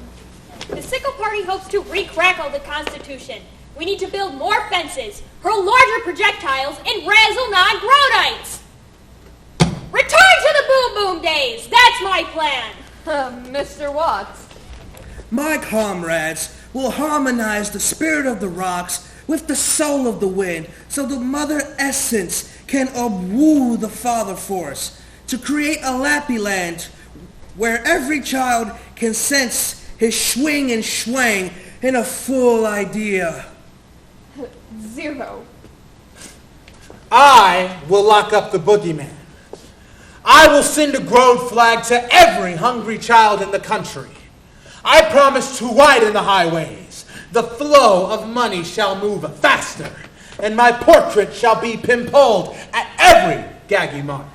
The Sickle Party hopes to re-crackle the Constitution. We need to build more fences, hurl larger projectiles, and razzle non-Grodites. Return to the boom boom days. That's my plan. Mr. Watts. My comrades will harmonize the spirit of the rocks with the soul of the wind, so the mother essence can woo the father force to create a Lappyland where every child can sense his swing and swang in a full idea. 0. I will lock up the boogeyman. I will send a Grove flag to every hungry child in the country. I promise to widen the highways. The flow of money shall move faster, and my portrait shall be pimpoled at every gaggy mart.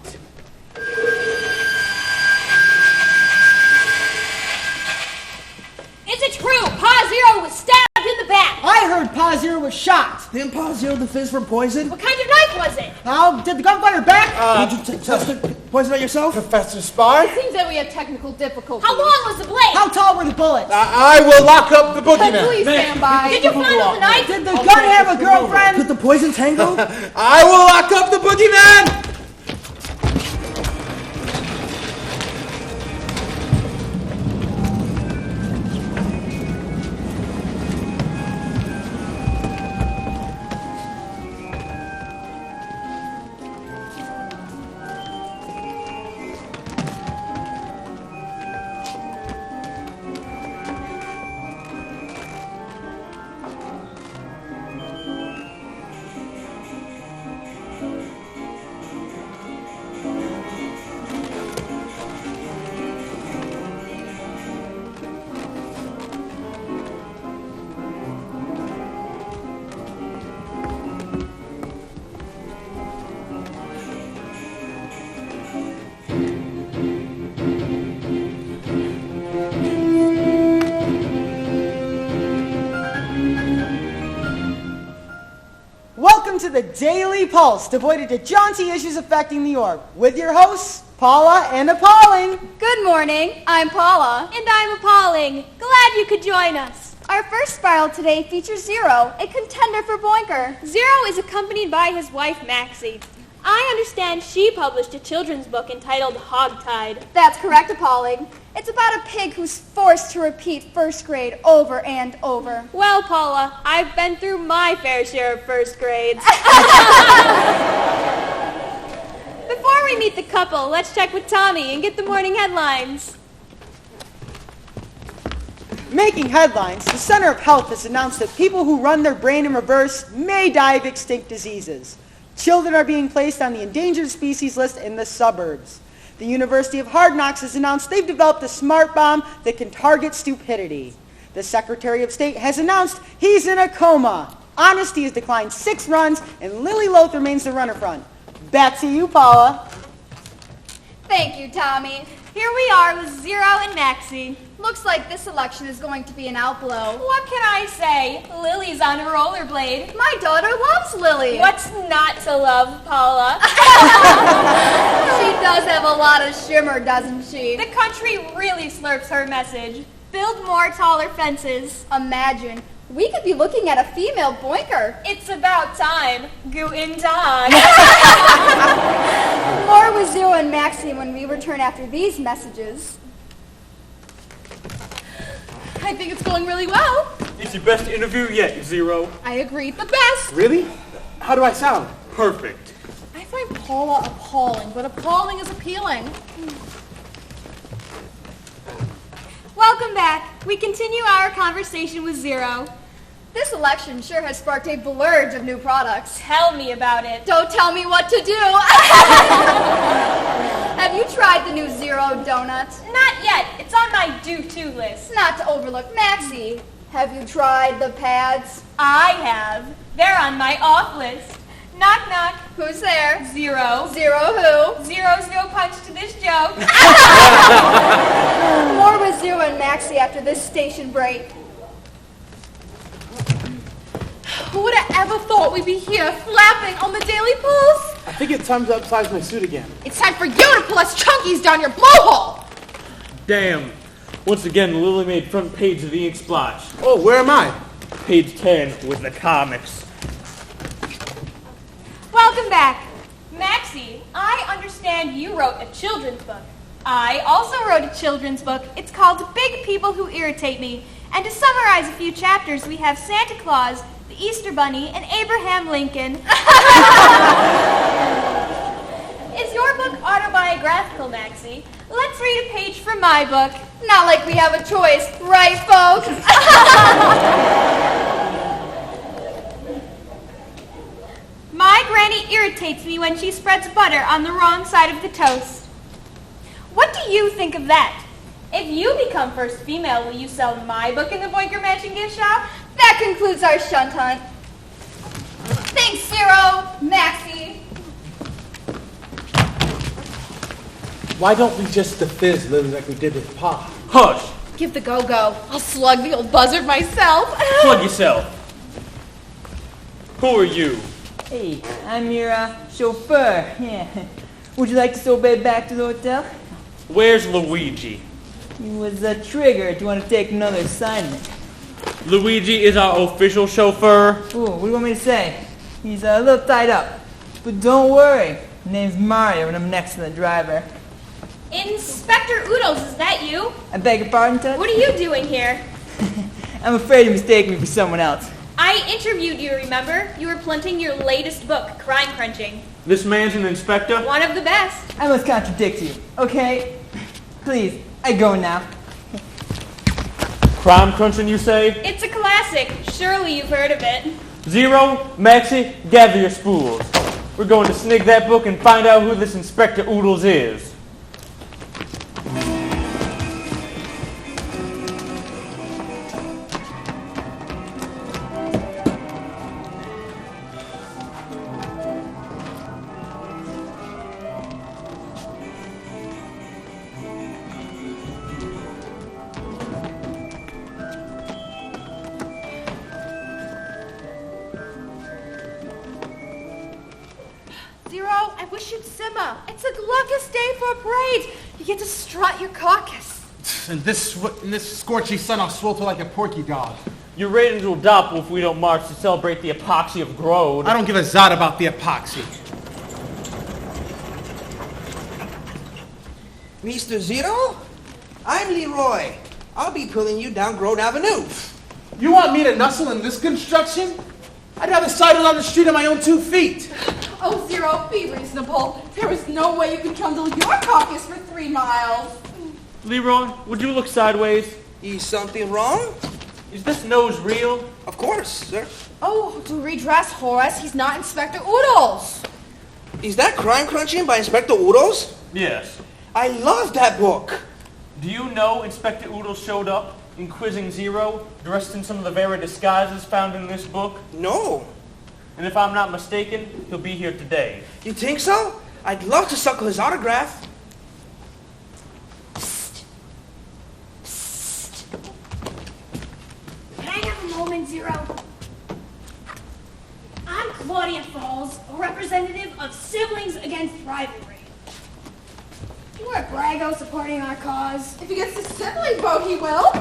Is it true? Pa Zero was stabbed in the back. I heard Pa Zero was shot. Didn't Pa Zero the fizz from poison? What kind of knife was it? How did the gunfire back? Did you test the poison on yourself? Professor Spar? It seems that we have technical difficulties. How long was the blade? How tall were the bullets? I will lock up the boogeyman. Please stand by. Did you fondle the knife? Did the gun have a girlfriend? Could the poison tango? I will lock up the boogeyman. Welcome to the Daily Pulse, devoted to jaunty issues affecting New York, with your hosts, Paula and Appalling. Good morning, I'm Paula. And I'm Appalling. Glad you could join us. Our first spiral today features Zero, a contender for Boinker. Zero is accompanied by his wife, Maxie. I understand she published a children's book entitled Hogtied. That's correct, Appalling. It's about a pig who's forced to repeat first grade over and over. Well, Paula, I've been through my fair share of first grades. Before we meet the couple, let's check with Tommy and get the morning headlines. Making headlines, the Center of Health has announced that people who run their brain in reverse may die of extinct diseases. Children are being placed on the endangered species list in the suburbs. The University of Hard Knocks has announced they've developed a smart bomb that can target stupidity. The Secretary of State has announced he's in a coma. Honesty has declined 6 runs, and Lily Loth remains the runner front. Back to you, Paula. Thank you, Tommy. Here we are with Zero and Maxie. Looks like this election is going to be an outblow. What can I say? Lily's on a rollerblade. My daughter loves Lily. What's not to love, Paula? She does have a lot of shimmer, doesn't she? The country really slurps her message. Build more taller fences. Imagine. We could be looking at a female Boinker. It's about time. Guten Tag. More with Zero and Maxie when we return after these messages. I think it's going really well. It's your best interview yet, Zero. I agree. The best. Really? How do I sound? Perfect. I find Paula appalling, but appalling is appealing. Welcome back. We continue our conversation with Zero. This election sure has sparked a blurge of new products. Tell me about it. Don't tell me what to do. Have you tried the new Zero donuts? Not yet. It's on my do-to list. Not to overlook Maxie. Have you tried the pads? I have. They're on my off list. Knock, knock. Who's there? Zero. Zero who? Zero's no punch to this joke. More with Zero and Maxie after this station break. Who would have ever thought we'd be here flapping on the Daily Pulse? I think it's time to upsize my suit again. It's time for you to pull us chunkies down your blowhole! Damn. Once again, Lily made front page of the Ink Splotch. Oh, where am I? Page 10 with the comics. Welcome back. Maxie, I understand you wrote a children's book. I also wrote a children's book. It's called Big People Who Irritate Me. And to summarize a few chapters, we have Santa Claus, the Easter Bunny, and Abraham Lincoln. Is your book autobiographical, Maxie? Let's read a page from my book. Not like we have a choice, right, folks? My granny irritates me when she spreads butter on the wrong side of the toast. What do you think of that? If you become first female, will you sell my book in the Boinker Matching Gift Shop? That concludes our shunt hunt. Thanks, Zero, Maxie. Why don't we just defizz Lily like we did with Pa? Hush! Give the go-go. I'll slug the old buzzard myself. Plug yourself. Who are you? Hey, I'm your chauffeur. Yeah. Would you like to obey back to the hotel? Where's Luigi? He was triggered. Do you want to take another assignment? Luigi is our official chauffeur. Ooh, what do you want me to say? He's a little tied up. But don't worry. My name's Mario, and I'm next to the driver. Inspector Oodles, is that you? I beg your pardon, Tut? What are you doing here? I'm afraid you mistake me for someone else. I interviewed you, remember? You were planting your latest book, Crime Crunching. This man's an inspector? One of the best. I must contradict you, okay? Please, I go now. Crime Crunching, you say? It's a classic. Surely you've heard of it. Zero, Maxie, gather your spools. We're going to snig that book and find out who this Inspector Oodles is. Zero, I wish you'd simmer. It's a glorious day for a parade. You get to strut your carcass. In this scorchy sun, I'll swelter like a porky dog. You're ready to adopt if we don't march to celebrate the epoxy of Grode. I don't give a zot about the epoxy. Mr. Zero? I'm Leroy. I'll be pulling you down Grode Avenue. You want me to nuzzle in this construction? I'd rather sidle on the street on my own 2 feet. Oh, Zero, be reasonable. There is no way you can trundle your carcass for 3 miles. Leroy, would you look sideways? Is something wrong? Is this nose real? Of course, sir. Oh, to redress, Horace. He's not Inspector Oodles. Is that Crime Crunching by Inspector Oodles? Yes. I love that book. Do you know Inspector Oodles showed up in Quizzing Zero, dressed in some of the very disguises found in this book? No. And if I'm not mistaken, he'll be here today. You think so? I'd love to suckle his autograph. Can I have a moment, Zero? I'm Claudia Falls, a representative of Siblings Against Rivalry. You are Brago supporting our cause. If he gets the sibling vote, he will.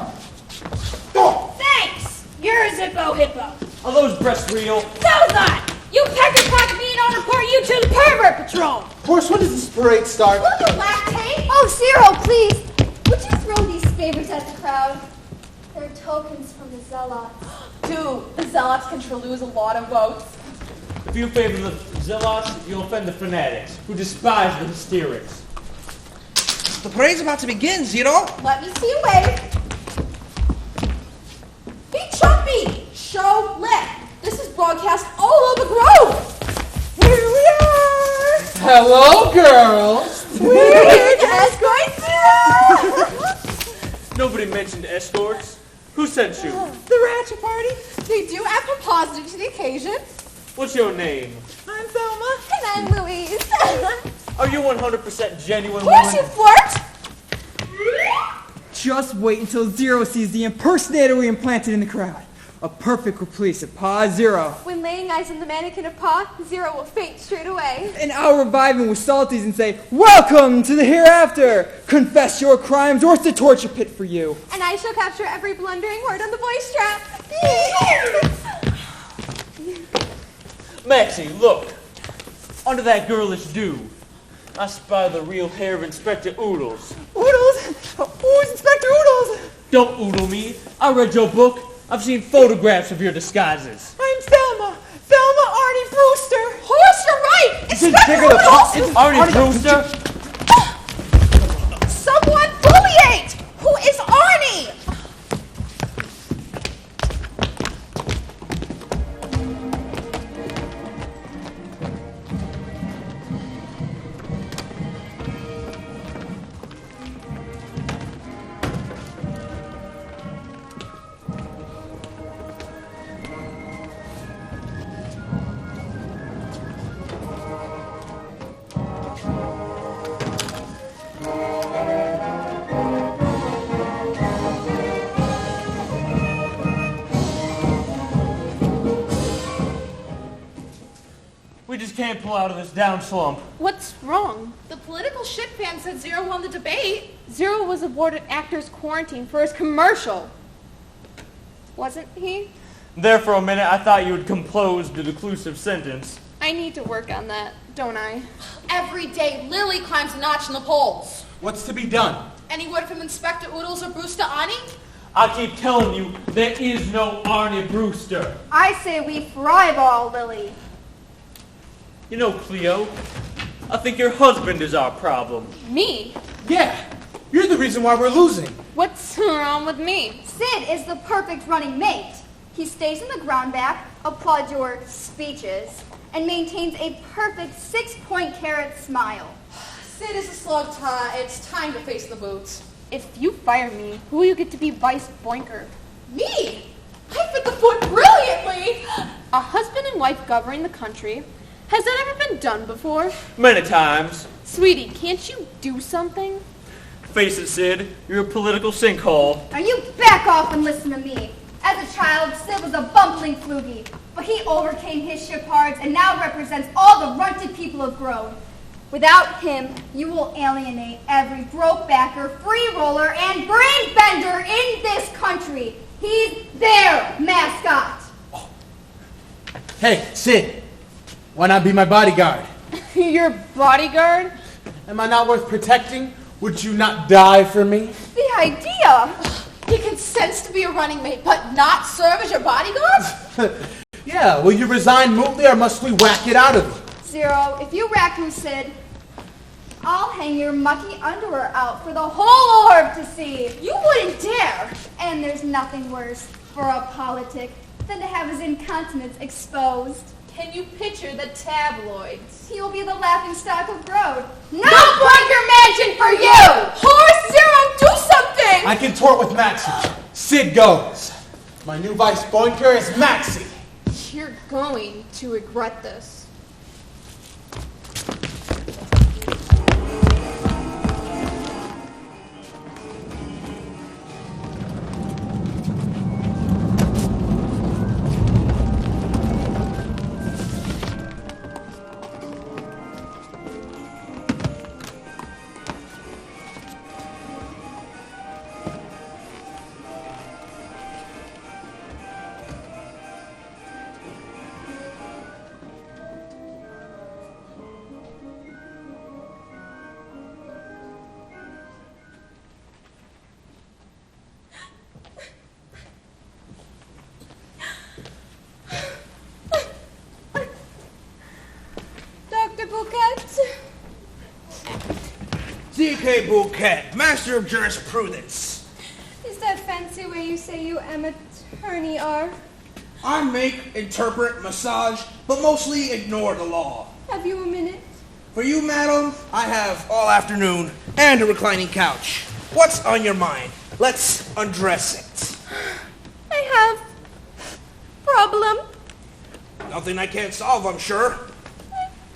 Thanks! You're a Zippo Hippo. Are those breasts real? Those not! You pecker-pock me and I'll report you to the pervert patrol! Horace, when does this parade start? Will you lactate? Oh, Zero, please. Would you throw these favors at the crowd? They're tokens from the Zealots. Dude, the Zealots can sure lose a lot of votes. If you favor the zealots, you'll offend the fanatics, who despise the hysterics. The parade's about to begin, Zero. Let me see you wave. Be chumpy. Show Hello, girls. Nobody mentioned escorts. Who sent you? The Ratchet Party. They do act positive to the occasion. What's your name? I'm Thelma. And I'm Louise. Are you 100% genuine? Of course you flirt. Just wait until Zero sees the impersonator we implanted in the crowd. A perfect replace of Pa Zero. When laying eyes on the mannequin of Pa, Zero will faint straight away. And I'll revive him with salties and say, "Welcome to the hereafter! Confess your crimes or it's a torture pit for you." And I shall capture every blundering word on the voice trap. Maxie, look. Under that girlish dew, I spy the real hair of Inspector Oodles. Oodles? Who's Inspector Oodles? Don't oodle me. I read your book. I've seen photographs of your disguises. I'm Thelma. Thelma Arnie Brewster. Horse, you're right. Inspector Oodles. It's Arnie Brewster. Someone bulliate. Who is Arnie? We just can't pull out of this down slump. What's wrong? The political shit fan said Zero won the debate. Zero was awarded Actors Quarantine for his commercial. Wasn't he? There for a minute, I thought you had composed a declusive sentence. I need to work on that, don't I? Every day, Lily climbs a notch in the polls. What's to be done? Any word from Inspector Oodles or Brewster Arnie? I keep telling you, there is no Arnie Brewster. I say we fryball Lily. You know, Cleo, I think your husband is our problem. Me? Yeah, you're the reason why we're losing. What's wrong with me? Sid is the perfect running mate. He stays in the ground back, applauds your speeches, and maintains a perfect 6-point carrot smile. Sid is a slug. It's time to face the boots. If you fire me, who will you get to be vice boinker? Me? I fit the foot brilliantly. A husband and wife governing the country. Has that ever been done before? Many times. Sweetie, can't you do something? Face it, Sid, you're a political sinkhole. Now you back off and listen to me. As a child, Sid was a bumbling floogie, but he overcame his shepards and now represents all the runted people of Grode. Without him, you will alienate every broke backer, free roller, and brain bender in this country. He's their mascot. Hey, Sid, why not be my bodyguard? Your bodyguard? Am I not worth protecting? Would you not die for me? The idea. He consents to be a running mate, but not serve as your bodyguard? Yeah, will you resign mootly or must we whack it out of you? Zero, if you rack me, Sid, I'll hang your mucky underwear out for the whole orb to see. You wouldn't dare. And there's nothing worse for a politic than to have his incontinence exposed. Can you picture the tabloids? He will be the laughingstock of Grode. No Bunker Mansion for you! Horse, Zero, do something! I can tort with Maxie. Sid goes. My new vice boinker is Maxie. You're going to regret this. D.K. Bouquet, Master of Jurisprudence. Is that fancy way you say you am attorney are? I make, interpret, massage, but mostly ignore the law. Have you a minute? For you, madam, I have all afternoon and a reclining couch. What's on your mind? Let's undress it. I have problem. Nothing I can't solve, I'm sure.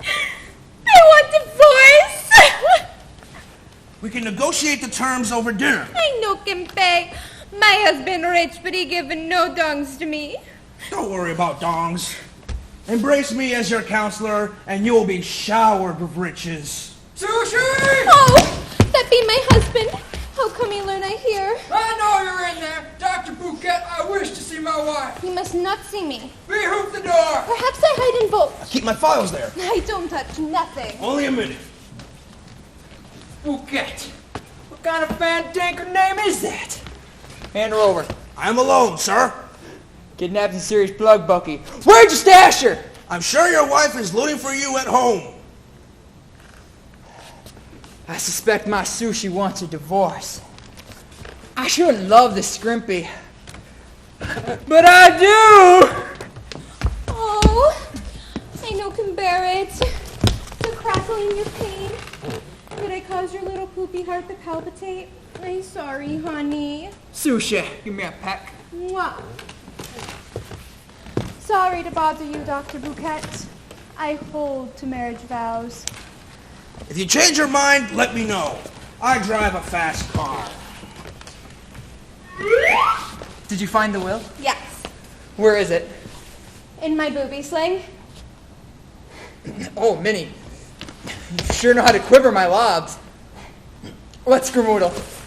I want divorce. We can negotiate the terms over dinner. I no can pay. My husband rich, but he given no dongs to me. Don't worry about dongs. Embrace me as your counselor, and you'll be showered with riches. Sushi! Oh, that be my husband. How come he learn I hear? I know you're in there. Dr. Bouquet, I wish to see my wife. You must not see me. Behoop the door. Perhaps I hide in both. Keep my files there. I don't touch nothing. Only a minute. Bouquet. What kind of fandanker name is that? Hand her over. I'm alone, sir. Kidnapped in serious plug, Bucky. Where'd you stash her? I'm sure your wife is looking for you at home. I suspect my Sushi wants a divorce. I shouldn't love the scrimpy. But I do! Oh, I no can bear it. The crackle in your pain. Did I cause your little poopy heart to palpitate? I'm sorry, honey. Sushi, give me a peck. Mwah. Sorry to bother you, Dr. Bouquet. I hold to marriage vows. If you change your mind, let me know. I drive a fast car. Did you find the will? Yes. Where is it? In my booby sling. Oh, Minnie. You sure know how to quiver my lobs. Let's skermoodle.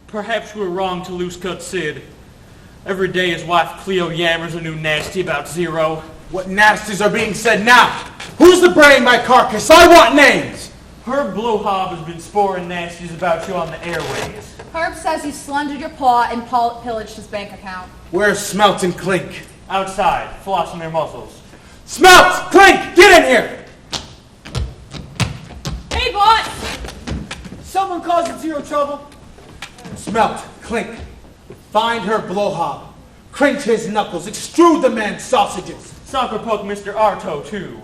Perhaps we're wrong to loose-cut Sid. Every day his wife Cleo yammers a new nasty about Zero. What nasties are being said now? Who's the brain my carcass? I want names! Herb Blowhob has been sporing nasties about you on the airways. Herb says you slandered your paw and pillaged his bank account. Where's Smelt and Clink? Outside, flossing their muzzles. Smelt! Clink! Get in here! Hey, boss! Someone causing Zero trouble. Smelt, Clink. Find her Blowhob. Cringe his knuckles. Extrude the man's sausages. Soccer puck Mr. Arto, too.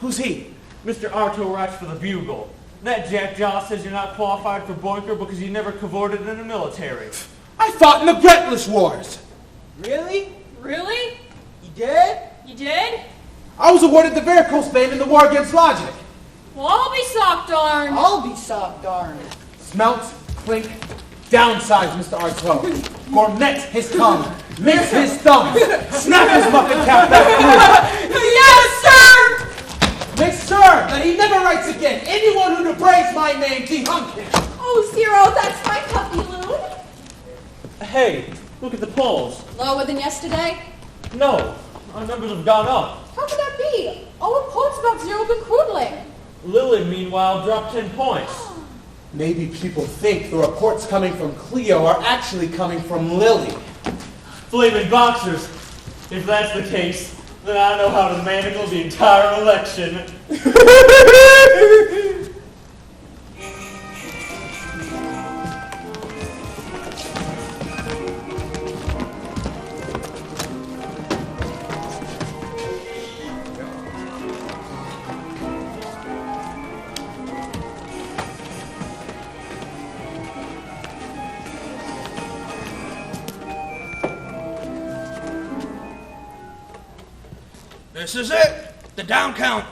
Who's he? Mr. Arto writes for the Bugle. That Jack Joss says you're not qualified for Boinker because you never cavorted in the military. I fought in the Bretless Wars. Really? Really? You did? You did? I was awarded the Varicose Vein in the war against Logic. Well, I'll be sock darned. I'll be sock darned. Smelt, Clink, downsize Mr. Arto. Gourmet his tongue. Mix his thumbs. Snap his muffin cap back through. Yes, sir! Make sure that he never writes again. Anyone who depraves my name, dehunk him. Oh, Zero, that's my puppy loon. Hey, look at the polls. Lower than yesterday? No, our numbers have gone up. How could that be? All reports about Zero have been crudeling. Lily, meanwhile, dropped 10 points. Maybe people think the reports coming from Cleo are actually coming from Lily. Flaming boxers. If that's the case, then I know how to managle the entire election. This is it. The down count.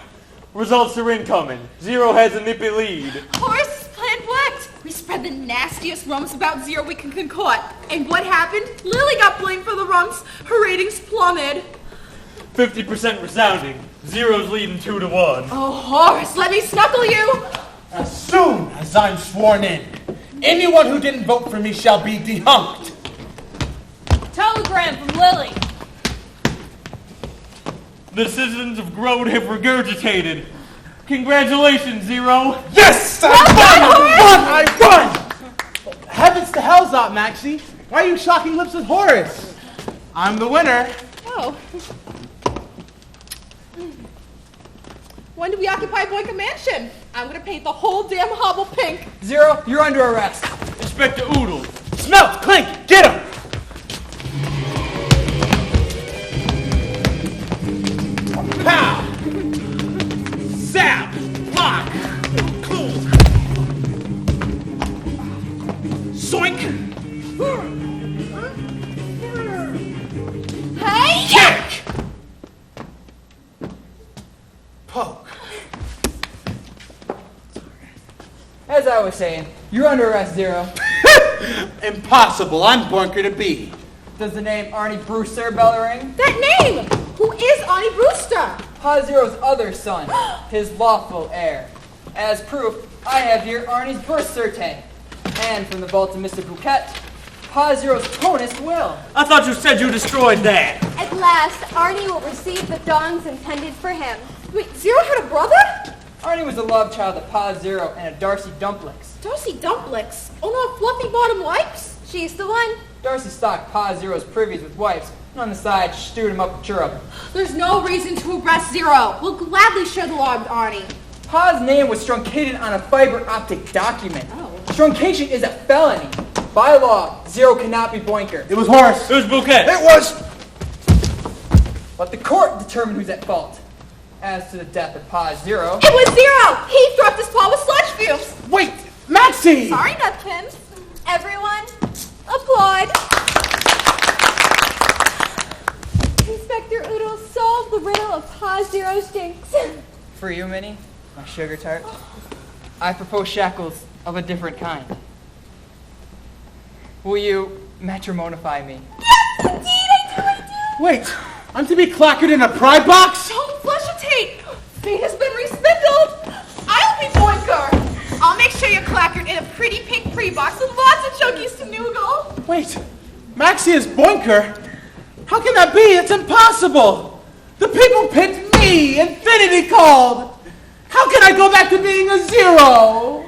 Results are incoming. Zero has a nippy lead. Horace's plan worked. We spread the nastiest rumors about Zero we can concoct. And what happened? Lily got blamed for the rumors. Her ratings plummeted. 50% resounding. Zero's leading 2-1. Oh, Horace, let me snuggle you. As soon as I'm sworn in, anyone who didn't vote for me shall be dehunked. Telegram from Lily. The citizens of Grode have regurgitated. Congratulations, Zero. Yes! I won! Heavens to hell's up, Maxie. Why are you shocking lips with Horace? I'm the winner. Oh. When do we occupy Boinker Mansion? I'm gonna paint the whole damn hovel pink. Zero, you're under arrest. Inspector Oodle. Smelt, Clink, get him! Pow! Zap! Block! Zoink! Hey! Kick! Poke. As I was saying, you're under arrest, Zero. Impossible. I'm Boinker to be. Does the name Arnie Brewster bell ring? That name! Who is Arnie Brewster? Pa Zero's other son, his lawful heir. As proof, I have here Arnie's birth certe. And from the vault of Mr. Bouquet, Pa Zero's tonest will. I thought you said you destroyed that. At last, Arnie will receive the dongs intended for him. Wait, Zero had a brother? Arnie was the love child of Pa Zero and a Darcy Dumplix. Darcy Dumplix? Oh no, fluffy bottom wipes? She's the one. Darcy stocked Pa Zero's privies with wipes, and on the side, stewed him up with churrup. There's no reason to arrest Zero. We'll gladly share the law with Arnie. Pa's name was truncated on a fiber optic document. Oh. Truncation is a felony. By law, Zero cannot be Boinker. It was Horace. It was Bouquet. It was... But the court determined who's at fault. As to the death of Pa Zero... It was Zero! He dropped his paw with sludge fumes! Wait! Maxie! Sorry, Nutkin. Everyone, applaud. Inspector Oodle solved the riddle of Pa Zero stinks. For you, Minnie, my sugar tart, I propose shackles of a different kind. Will you matrimonify me? Yes, indeed, I do! Wait, I'm to be clackered in a pride box? Don't flushitate! Fate has been respindled! I'll be Boinker! I'll make sure you're clackered in a pretty pink pre-box with lots of chunkies to noogle. Wait, Maxie is Boinker? How can that be? It's impossible! The people picked me! Infinity called! How can I go back to being a zero?